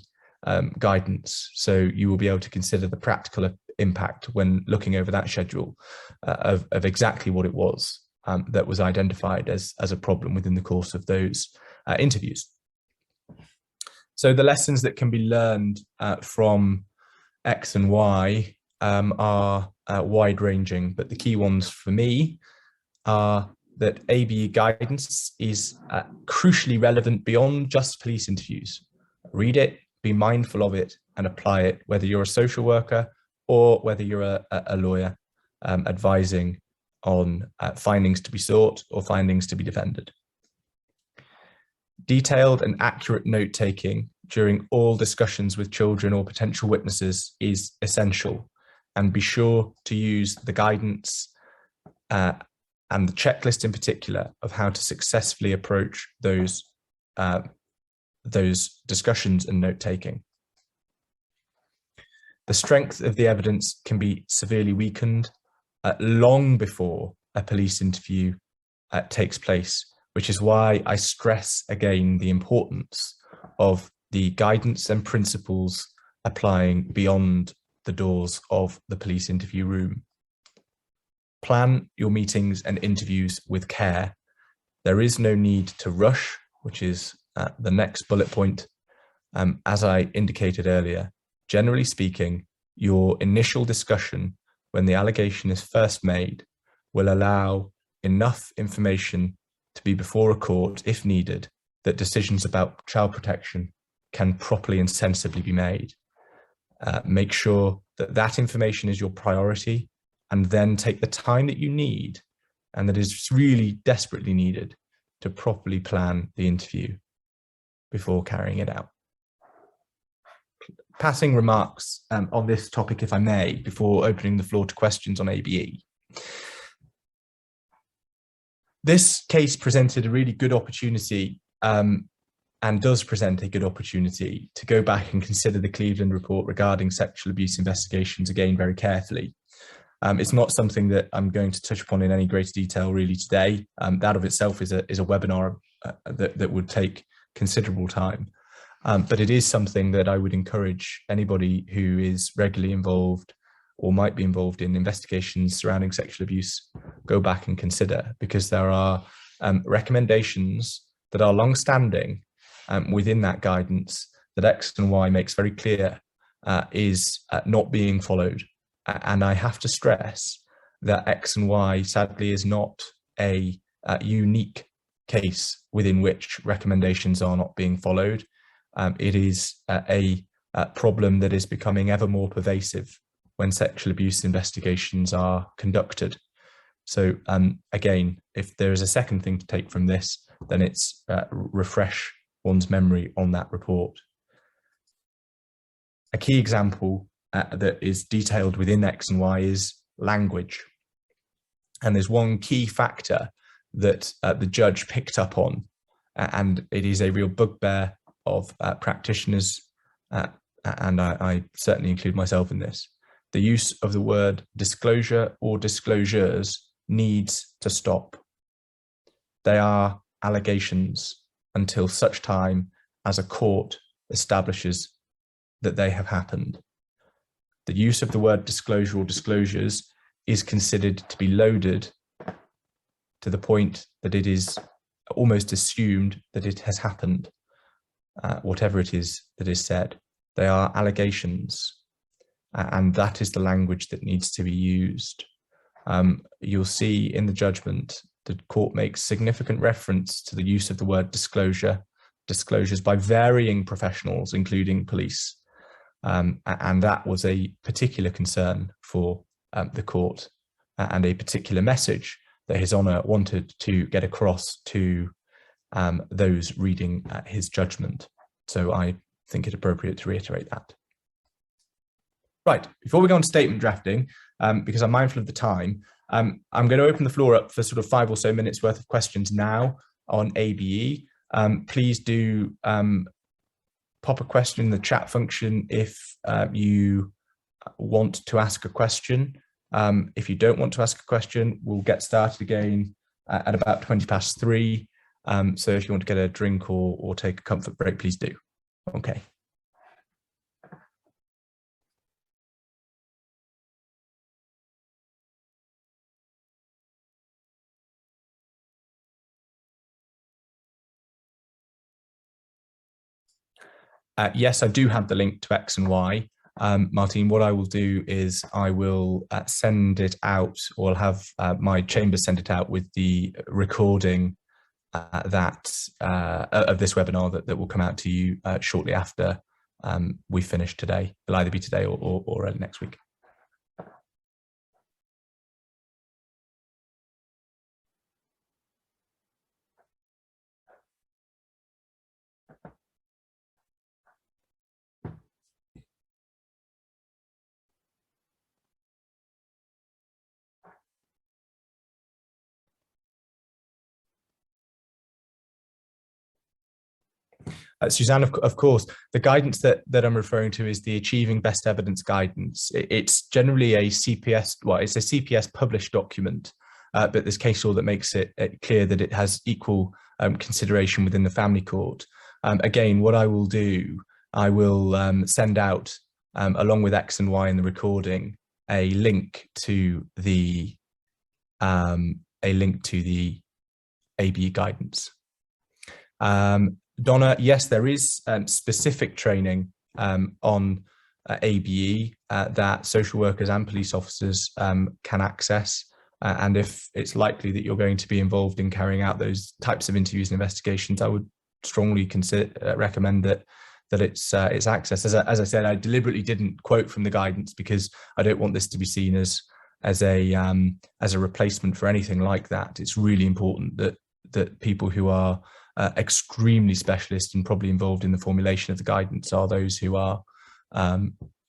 guidance. So you will be able to consider the practical impact when looking over that schedule of exactly what it was that was identified as a problem within the course of those interviews. So the lessons that can be learned from X and Y are wide-ranging, but the key ones for me are that ABE guidance is crucially relevant beyond just police interviews. Read it, be mindful of it, and apply it, whether you're a social worker or whether you're a lawyer advising on findings to be sought or findings to be defended. Detailed and accurate note-taking during all discussions with children or potential witnesses is essential, and be sure to use the guidance and the checklist in particular of how to successfully approach those discussions and note-taking. The strength of the evidence can be severely weakened long before a police interview takes place, which is why I stress again the importance of the guidance and principles applying beyond the doors of the police interview room. Plan your meetings and interviews with care. There is no need to rush, which is the next bullet point. As I indicated earlier, generally speaking, your initial discussion when the allegation is first made will allow enough information to be before a court, if needed, that decisions about child protection can properly and sensibly be made. Make sure that that information is your priority, and then take the time that you need and that is really desperately needed to properly plan the interview before carrying it out. Passing remarks on this topic, if I may, before opening the floor to questions on ABE. This case presented a really good opportunity and does present a good opportunity to go back and consider the Cleveland report regarding sexual abuse investigations again very carefully. It's not something that I'm going to touch upon in any greater detail really today. That of itself is a webinar that would take considerable time. But it is something that I would encourage anybody who is regularly involved or might be involved in investigations surrounding sexual abuse go back and consider, because there are recommendations that are long-standing within that guidance that X and Y makes very clear is not being followed. And I have to stress that X and Y sadly is not a unique case within which recommendations are not being followed. It is a problem that is becoming ever more pervasive when sexual abuse investigations are conducted. So again, if there is a second thing to take from this, then it's refresh one's memory on that report. A key example that is detailed within X and Y is language. And there's one key factor that the judge picked up on, and it is a real bugbear of practitioners, and I certainly include myself in this. The use of the word disclosure or disclosures needs to stop. They are allegations until such time as a court establishes that they have happened. The use of the word disclosure or disclosures is considered to be loaded to the point that it is almost assumed that it has happened, whatever it is that is said. They are allegations, and that is the language that needs to be used. You'll see in the judgment, the court makes significant reference to the use of the word disclosures by varying professionals, including police. And that was a particular concern for the court, and a particular message that His Honour wanted to get across to those reading his judgment. So I think it appropriate to reiterate that. Right, before we go on to statement drafting, because I'm mindful of the time, I'm going to open the floor up for sort of 5 or so minutes worth of questions now on ABE. Please do pop a question in the chat function if you want to ask a question. If you don't want to ask a question, we'll get started again at about 3:20. So if you want to get a drink or take a comfort break, please do. Okay. Yes, I do have the link to X and Y. Martin, what I will do is I will send it out, or I'll have my chamber send it out with the recording of this webinar that will come out to you shortly after we finish today. It'll either be today or early next week. Suzanne, of course, the guidance that I'm referring to is the Achieving Best Evidence Guidance. It's generally a CPS, well, it's a CPS published document, but there's case law that makes it clear that it has equal consideration within the family court. Again, what I will do, I will send out, along with X and Y in the recording, a link to the ABE guidance. Donna, yes, there is specific training on ABE that social workers and police officers can access. And if it's likely that you're going to be involved in carrying out those types of interviews and investigations, I would strongly recommend that it's accessed. As I said, I deliberately didn't quote from the guidance because I don't want this to be seen as a replacement for anything like that. It's really important that people who are extremely specialist and probably involved in the formulation of the guidance are those who are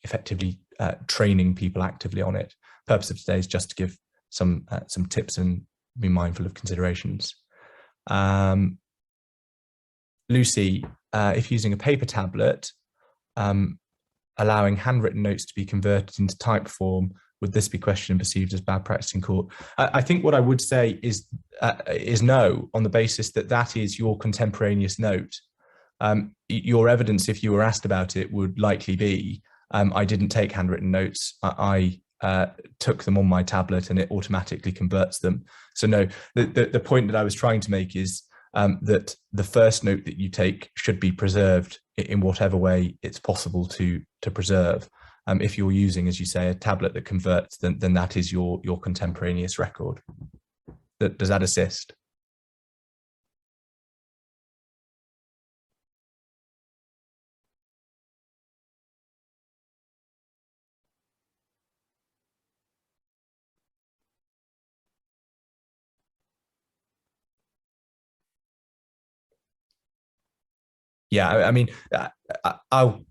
effectively training people actively on it. The purpose of today is just to give some tips and be mindful of considerations. Lucy, if using a paper tablet, allowing handwritten notes to be converted into type form, would this be questioned and perceived as bad practice in court? I think what I would say is no, on the basis that that is your contemporaneous note. Your evidence, if you were asked about it, would likely be, I didn't take handwritten notes. I took them on my tablet and it automatically converts them. So no, the point that I was trying to make is that the first note that you take should be preserved in whatever way it's possible to preserve. If you're using, as you say, a tablet that converts, then that is your contemporaneous record. Does that assist? Yeah, I mean, I'll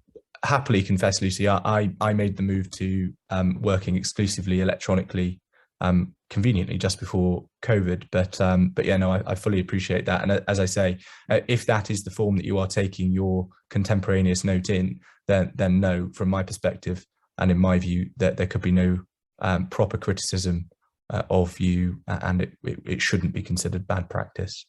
happily confess, Lucy, I made the move to working exclusively electronically, conveniently just before COVID. But yeah, no, I fully appreciate that. And as I say, if that is the form that you are taking your contemporaneous note in, then no, from my perspective and in my view, that there could be no proper criticism of you, and it shouldn't be considered bad practice.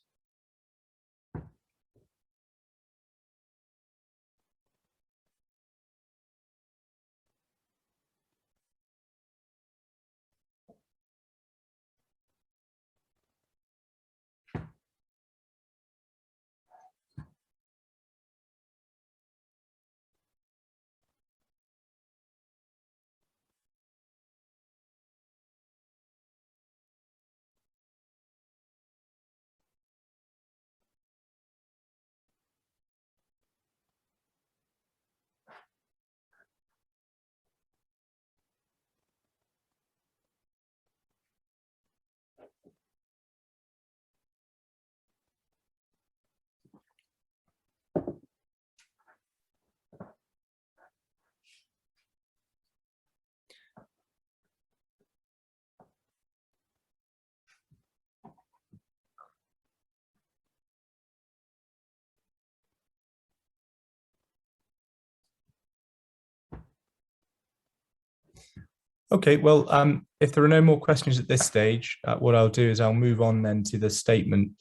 Okay, well, if there are no more questions at this stage, what I'll do is I'll move on then to the statement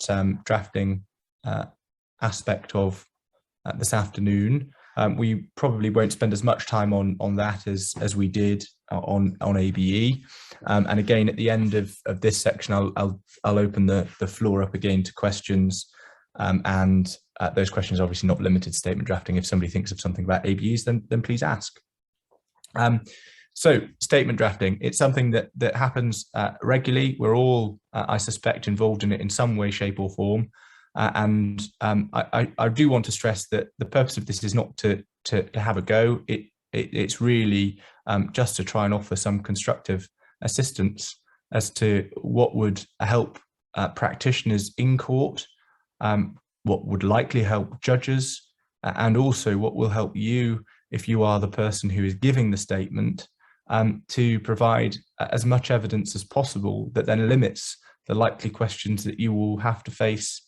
drafting aspect of this afternoon. We probably won't spend as much time on that as we did on ABE. And again, at the end of this section, I'll open the floor up again to questions. And those questions are obviously not limited to statement drafting. If somebody thinks of something about ABEs, then please ask. So statement drafting, it's something that happens regularly. We're all, I suspect, involved in it in some way, shape or form. And I do want to stress that the purpose of this is not to have a go. It's really just to try and offer some constructive assistance as to what would help practitioners in court, what would likely help judges, and also what will help you if you are the person who is giving the statement, to provide as much evidence as possible that then limits the likely questions that you will have to face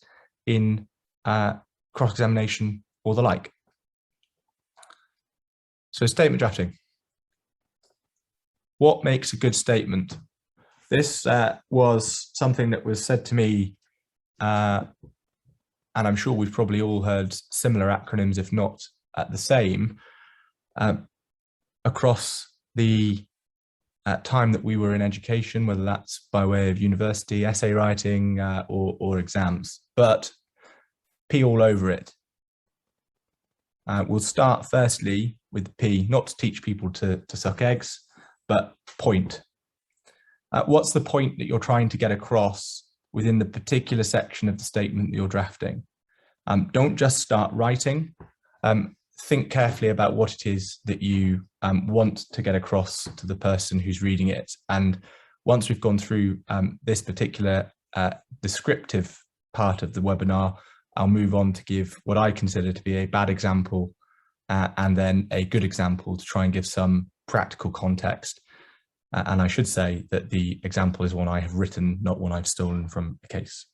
in cross-examination or the like. So statement drafting. What makes a good statement? This was something that was said to me, and I'm sure we've probably all heard similar acronyms, if not the same, across the time that we were in education, whether that's by way of university, essay writing, or exams, but P all over it. We'll start firstly with P, not to teach people to suck eggs, but point. What's the point that you're trying to get across within the particular section of the statement that you're drafting? Don't just start writing. Think carefully about what it is that you want to get across to the person who's reading it. And once we've gone through this particular descriptive part of the webinar, I'll move on to give what I consider to be a bad example and then a good example to try and give some practical context. And I should say that the example is one I have written, not one I've stolen from a case.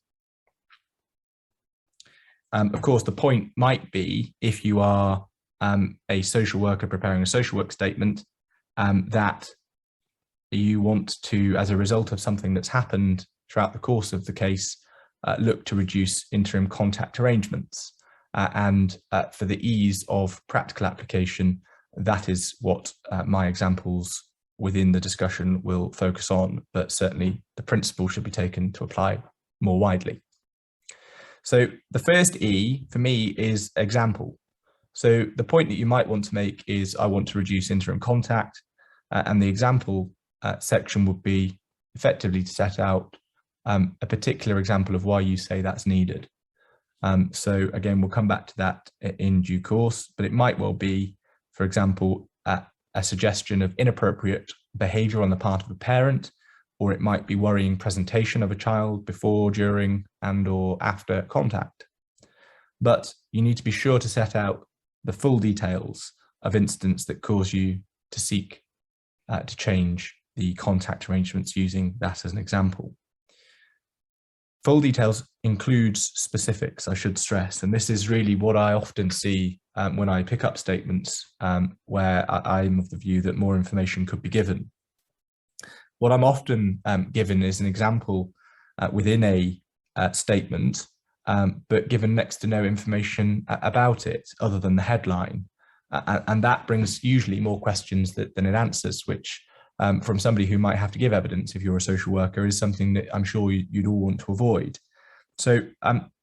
Of course, the point might be, if you are a social worker preparing a social work statement, that you want to, as a result of something that's happened throughout the course of the case, look to reduce interim contact arrangements. And for the ease of practical application, that is what my examples within the discussion will focus on, but certainly the principle should be taken to apply more widely. So the first E for me is example. So the point that you might want to make is, I want to reduce interim contact, and the example section would be effectively to set out a particular example of why you say that's needed. So again, we'll come back to that in due course, but it might well be, for example, a suggestion of inappropriate behavior on the part of a parent, or it might be worrying presentation of a child before, during, and or after contact. But you need to be sure to set out the full details of incidents that cause you to seek to change the contact arrangements using that as an example. Full details includes specifics, I should stress, and this is really what I often see when I pick up statements where I'm of the view that more information could be given. What I'm often given is an example within a statement, but given next to no information about it other than the headline. And that brings usually more questions than it answers, which from somebody who might have to give evidence if you're a social worker is something that I'm sure you'd all want to avoid. So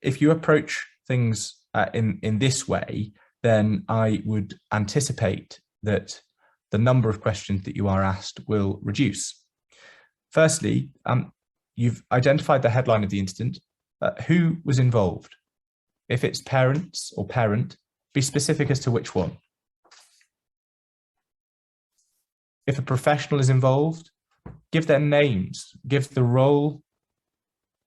if you approach things in this way, then I would anticipate that the number of questions that you are asked will reduce. Firstly, you've identified the headline of the incident. Who was involved? If it's parents or parent, be specific as to which one. If a professional is involved, give their names, give the role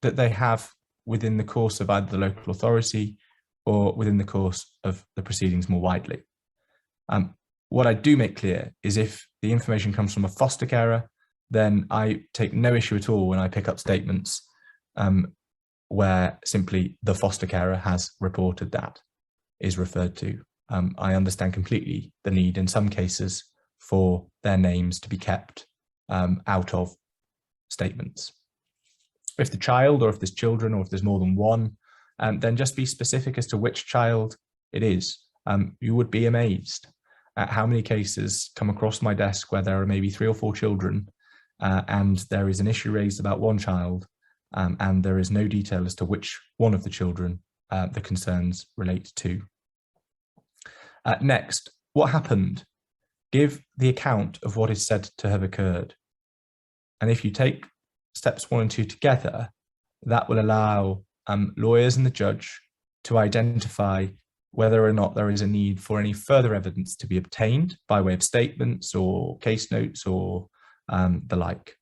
that they have within the course of either the local authority or within the course of the proceedings more widely. What I do make clear is if the information comes from a foster carer, then I take no issue at all when I pick up statements where simply the foster carer has reported that is referred to. I understand completely the need in some cases for their names to be kept out of statements. If the child, or if there's children, or if there's more than one, then just be specific as to which child it is. You would be amazed at how many cases come across my desk where there are maybe 3 or 4 children and there is an issue raised about one child and there is no detail as to which one of the children the concerns relate to. Next, what happened? Give the account of what is said to have occurred. And if you take steps 1 and 2 together, that will allow lawyers and the judge to identify whether or not there is a need for any further evidence to be obtained by way of statements or case notes or the like.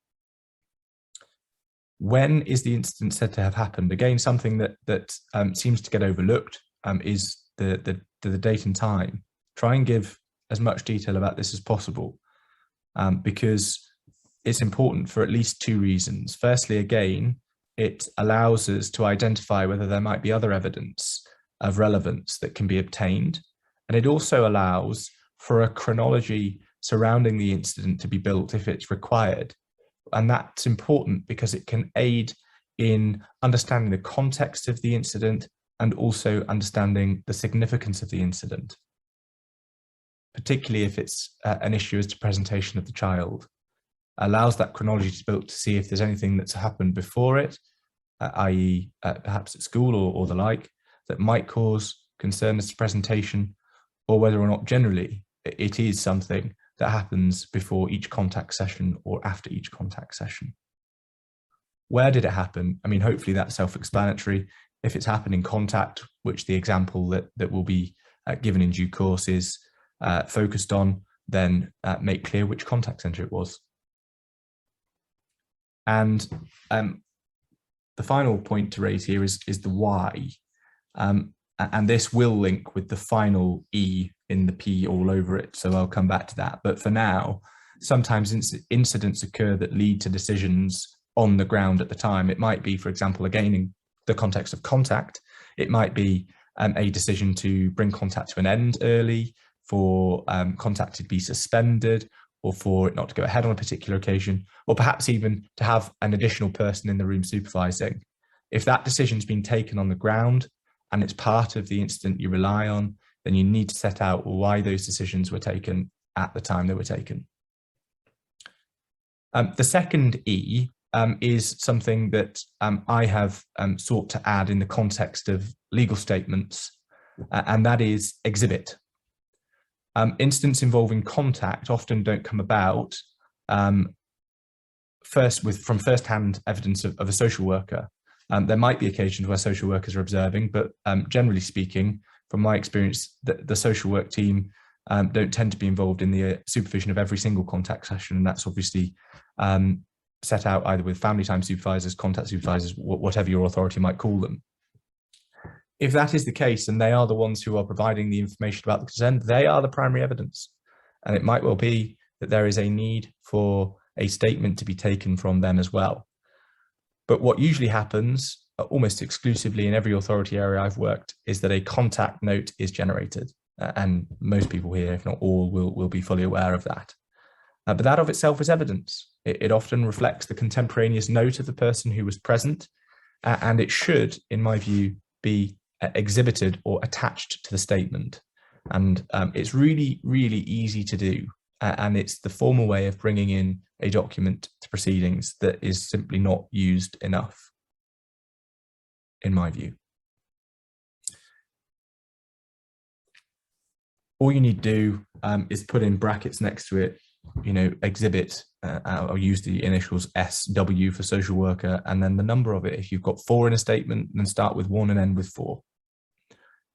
When is the incident said to have happened? Again, something that seems to get overlooked is the date and time. Try and give as much detail about this as possible because it's important for at least 2 reasons. Firstly, again, it allows us to identify whether there might be other evidence of relevance that can be obtained. And it also allows for a chronology surrounding the incident to be built if it's required. And that's important because it can aid in understanding the context of the incident and also understanding the significance of the incident, particularly if it's an issue as to presentation of the child. Allows that chronology to be built to see if there's anything that's happened before it, i.e. Perhaps at school or the like, that might cause concern as to presentation, or whether or not generally it is something that happens before each contact session or after each contact session. Where did it happen? I mean, hopefully that's self-explanatory. If it's happened in contact, which the example that will be given in due course is focused on, then make clear which contact centre it was. And the final point to raise here is the why. And this will link with the final E in the P all over it, so I'll come back to that. But for now, sometimes incidents occur that lead to decisions on the ground at the time. It might be, for example, again, in the context of contact, it might be a decision to bring contact to an end early, for contact to be suspended, or for it not to go ahead on a particular occasion, or perhaps even to have an additional person in the room supervising. If that decision's been taken on the ground and it's part of the incident you rely on, then you need to set out why those decisions were taken at the time they were taken. The second E is something that I have sought to add in the context of legal statements, and that is exhibit. Incidents involving contact often don't come about from first-hand evidence of a social worker. There might be occasions where social workers are observing, but generally speaking, from my experience, the social work team don't tend to be involved in the supervision of every single contact session, and that's obviously set out either with family time supervisors, contact supervisors, whatever your authority might call them. If that is the case, and they are the ones who are providing the information about the consent, they are the primary evidence. And it might well be that there is a need for a statement to be taken from them as well. But what usually happens, almost exclusively in every authority area I've worked, is that a contact note is generated. And most people here, if not all, will be fully aware of that. But that of itself is evidence. It often reflects the contemporaneous note of the person who was present, and it should, in my view, be exhibited or attached to the statement. And it's really, really easy to do. And it's the formal way of bringing in a document to proceedings that is simply not used enough, in my view. All you need to do is put in brackets next to it, exhibit, I'll use the initials SW for social worker, and then the number of it. If you've got 4 in a statement, then start with 1 and end with 4.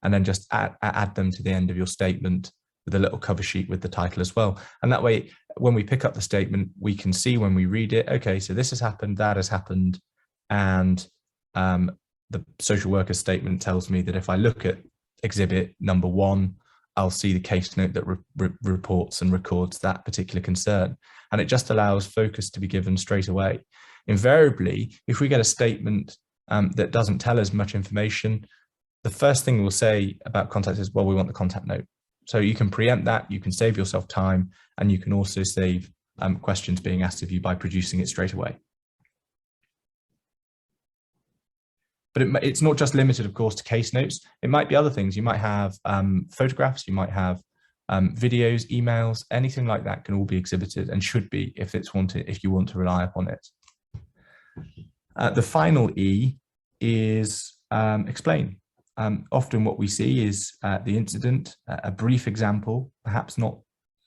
And then just add them to the end of your statement with a little cover sheet with the title as well. And that way, when we pick up the statement, we can see when we read it, okay, so this has happened, that has happened. And the social worker statement tells me that if I look at exhibit number 1, I'll see the case note that reports and records that particular concern. And it just allows focus to be given straight away. Invariably, if we get a statement that doesn't tell us much information, the first thing we'll say about contact is, well, we want the contact note. So you can preempt that, you can save yourself time, and you can also save questions being asked of you by producing it straight away. But it's not just limited, of course, to case notes. It might be other things. You might have photographs, you might have videos, emails, anything like that can all be exhibited, and should be if you want to rely upon it. The final E is explain. Often what we see is the incident, a brief example, perhaps not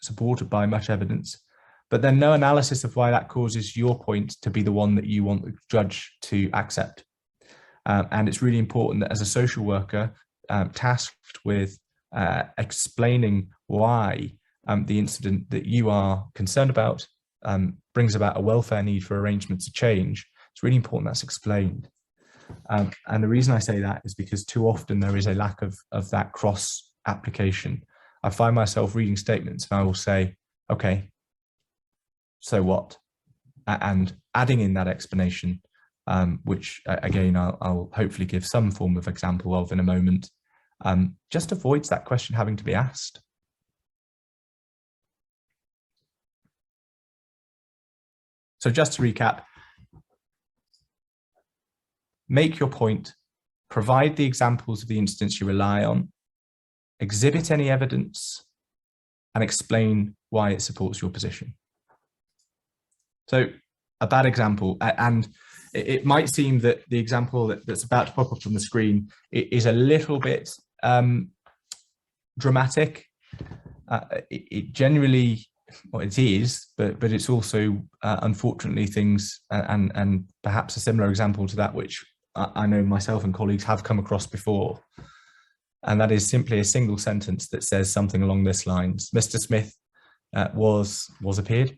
supported by much evidence, but then no analysis of why that causes your point to be the one that you want the judge to accept. And it's really important that as a social worker tasked with explaining why the incident that you are concerned about brings about a welfare need for arrangements to change, it's really important that's explained. And the reason I say that is because too often there is a lack of that cross application. I find myself reading statements and I will say, okay, so what? And adding in that explanation, which again, I'll hopefully give some form of example of in a moment, just avoids that question having to be asked. So just to recap, make your point, provide the examples of the incidents you rely on, exhibit any evidence, and explain why it supports your position. So a bad example, and it might seem that the example that's about to pop up on the screen is a little bit dramatic. It generally, well, it is, but it's also unfortunately things, and perhaps a similar example to that which I know myself and colleagues have come across before. And that is simply a single sentence that says something along this lines. Mr. Smith was appeared,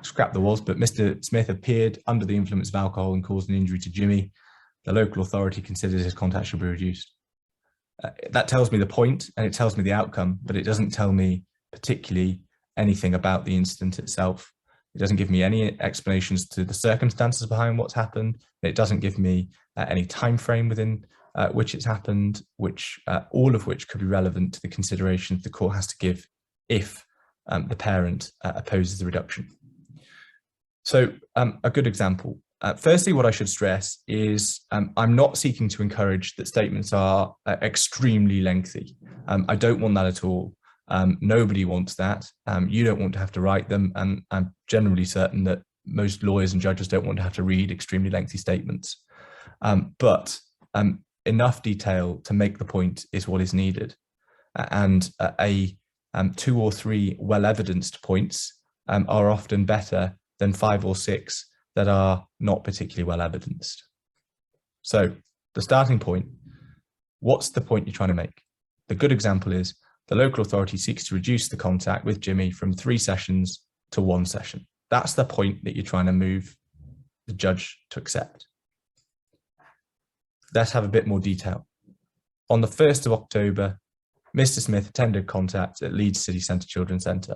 scrap the was, but Mr. Smith appeared under the influence of alcohol and caused an injury to Jimmy. The local authority considers his contact should be reduced. That tells me the point and it tells me the outcome, but it doesn't tell me particularly anything about the incident itself. It doesn't give me any explanations to the circumstances behind what's happened. It doesn't give me any time frame within which it's happened, all of which could be relevant to the considerations the court has to give if the parent opposes the reduction. So a good example. Firstly, what I should stress is I'm not seeking to encourage that statements are extremely lengthy. I don't want that at all. Nobody wants that. You don't want to have to write them, and I'm generally certain that most lawyers and judges don't want to have to read extremely lengthy statements. But enough detail to make the point is what is needed. And 2 or 3 well-evidenced points are often better than 5 or 6 that are not particularly well evidenced. So the starting point, what's the point you're trying to make? The good example is the local authority seeks to reduce the contact with Jimmy from 3 sessions to 1 session. That's the point that you're trying to move the judge to accept. Let's have a bit more detail. On the 1st of October, Mr. Smith attended contact at Leeds City Centre Children's Centre.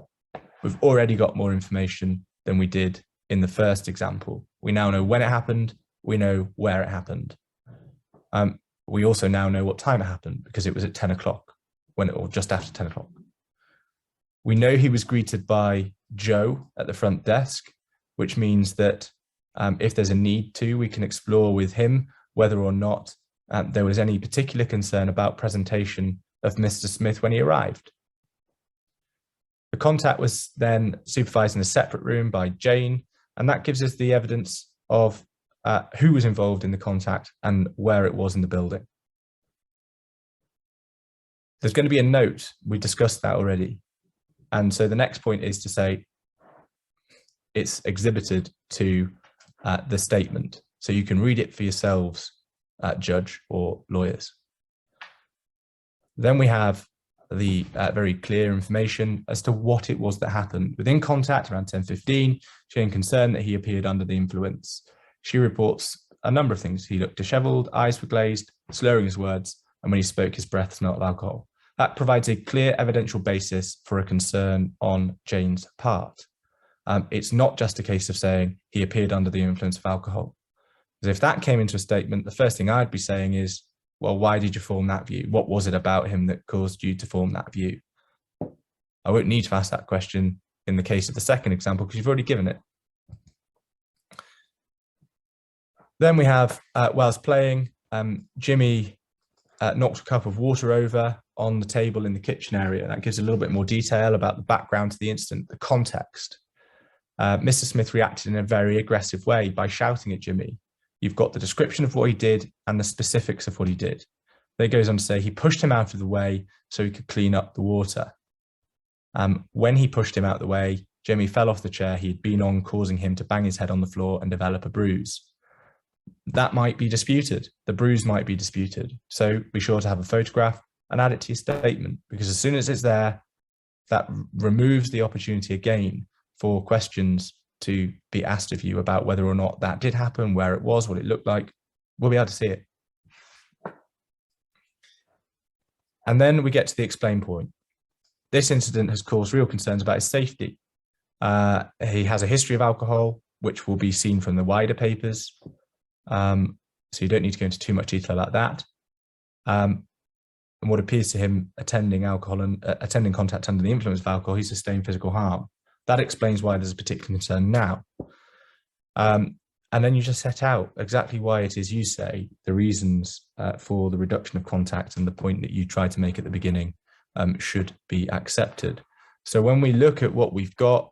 We've already got more information than we did in the first example. We now know when it happened, we know where it happened. We also now know what time it happened because it was at 10 o'clock, or just after 10 o'clock. We know he was greeted by Joe at the front desk, which means that if there's a need to, we can explore with him whether or not there was any particular concern about presentation of Mr. Smith when he arrived. The contact was then supervised in a separate room by Jane, and that gives us the evidence of who was involved in the contact and where it was in the building. There's going to be a note, we discussed that already. And so the next point is to say it's exhibited to the statement. So you can read it for yourselves, judge or lawyers. Then we have the very clear information as to what it was that happened. Within contact around 10:15, showing concern that he appeared under the influence. She reports a number of things. He looked dishevelled, eyes were glazed, slurring his words, and when he spoke, his breath smelled of alcohol. That provides a clear evidential basis for a concern on Jane's part. It's not just a case of saying he appeared under the influence of alcohol. Because if that came into a statement, the first thing I'd be saying is, well, why did you form that view? What was it about him that caused you to form that view? I won't need to ask that question in the case of the second example because you've already given it. Then we have, whilst playing, Jimmy knocked a cup of water over on the table in the kitchen area. That gives a little bit more detail about the background to the incident, the context. Mr. Smith reacted in a very aggressive way by shouting at Jimmy. You've got the description of what he did and the specifics of what he did. Then it goes on to say he pushed him out of the way so he could clean up the water. When he pushed him out of the way, Jimmy fell off the chair he had been on, causing him to bang his head on the floor and develop a bruise. That might be disputed. The bruise might be disputed. So be sure to have a photograph and add it to your statement, because as soon as it's there, that removes the opportunity again for questions to be asked of you about whether or not that did happen, where it was, what it looked like. We'll be able to see it. And then we get to the explain point. This incident has caused real concerns about his safety. He has a history of alcohol, which will be seen from the wider papers. So you don't need to go into too much detail about that. And what appears to him attending contact under the influence of alcohol, he sustained physical harm. That explains why there's a particular concern now. And then you just set out exactly why it is you say the reasons for the reduction of contact and the point that you tried to make at the beginning should be accepted. So when we look at what we've got,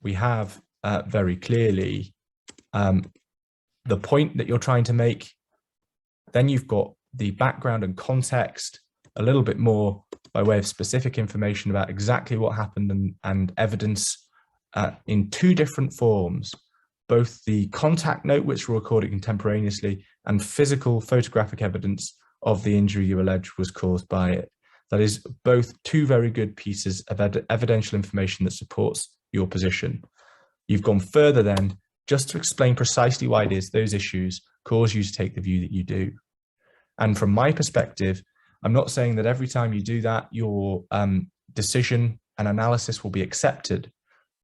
we have very clearly the point that you're trying to make. Then you've got the background and context, a little bit more by way of specific information about exactly what happened and evidence in 2 different forms, both the contact note, which were recorded contemporaneously, and physical photographic evidence of the injury you allege was caused by it. That is both 2 very good pieces of evidential information that supports your position. You've gone further then just to explain precisely why it is those issues cause you to take the view that you do. And from my perspective, I'm not saying that every time you do that, your decision and analysis will be accepted,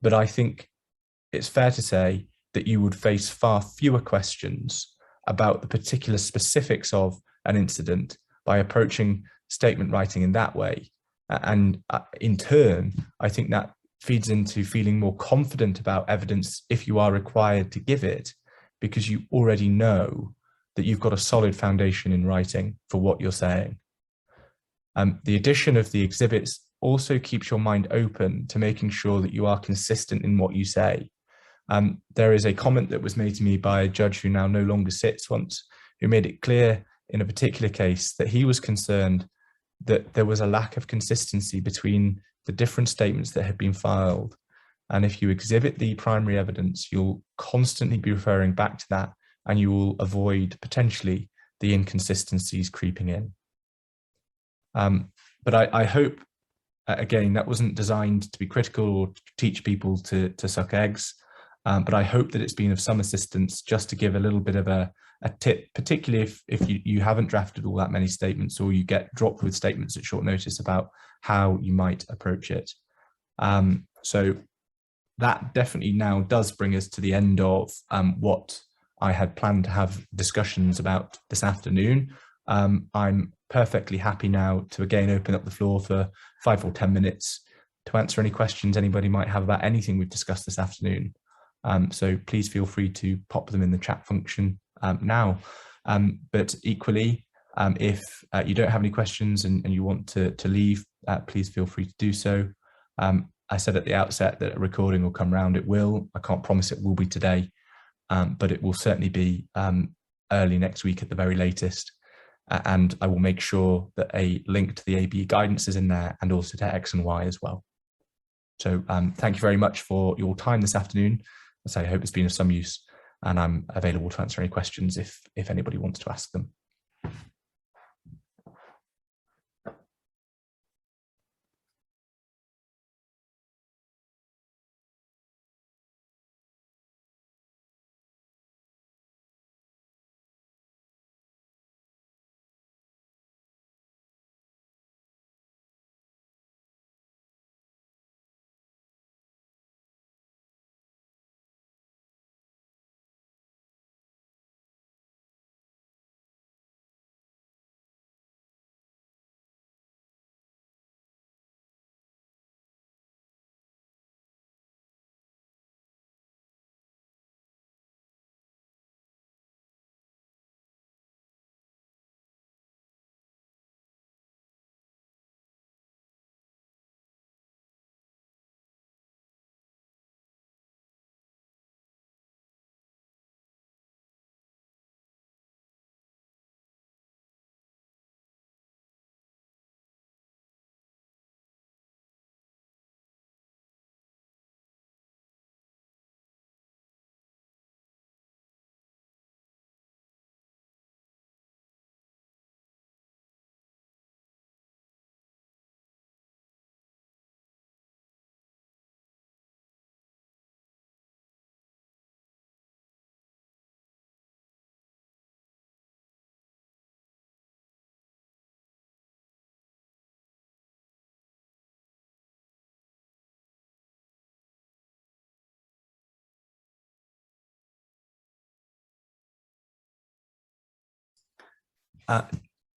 but I think it's fair to say that you would face far fewer questions about the particular specifics of an incident by approaching statement writing in that way. And in turn, I think that feeds into feeling more confident about evidence if you are required to give it, because you already know that you've got a solid foundation in writing for what you're saying. The addition of the exhibits also keeps your mind open to making sure that you are consistent in what you say. There is a comment that was made to me by a judge who now no longer sits once, who made it clear in a particular case that he was concerned that there was a lack of consistency between the different statements that had been filed. And if you exhibit the primary evidence, you'll constantly be referring back to that, and you will avoid potentially the inconsistencies creeping in. But I hope, again, that wasn't designed to be critical or to teach people to suck eggs. But I hope that it's been of some assistance, just to give a little bit of a tip, particularly if you haven't drafted all that many statements, or you get dropped with statements at short notice, about how you might approach it. So that definitely now does bring us to the end of what I had planned to have discussions about this afternoon. I'm perfectly happy now to again open up the floor for 5 or 10 minutes to answer any questions anybody might have about anything we've discussed this afternoon. So please feel free to pop them in the chat function now. But equally, if you don't have any questions and you want to leave, please feel free to do so. I said at the outset that a recording will come round. It will. I can't promise it will be today, but it will certainly be early next week at the very latest. And I will make sure that a link to the ABE guidance is in there, and also to X and Y as well. So thank you very much for your time this afternoon. As I hope it's been of some use, and I'm available to answer any questions if anybody wants to ask them.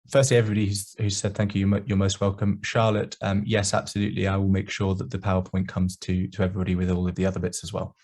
Firstly, everybody who's said thank you, you're most welcome. Charlotte, yes, absolutely. I will make sure that the PowerPoint comes to everybody with all of the other bits as well.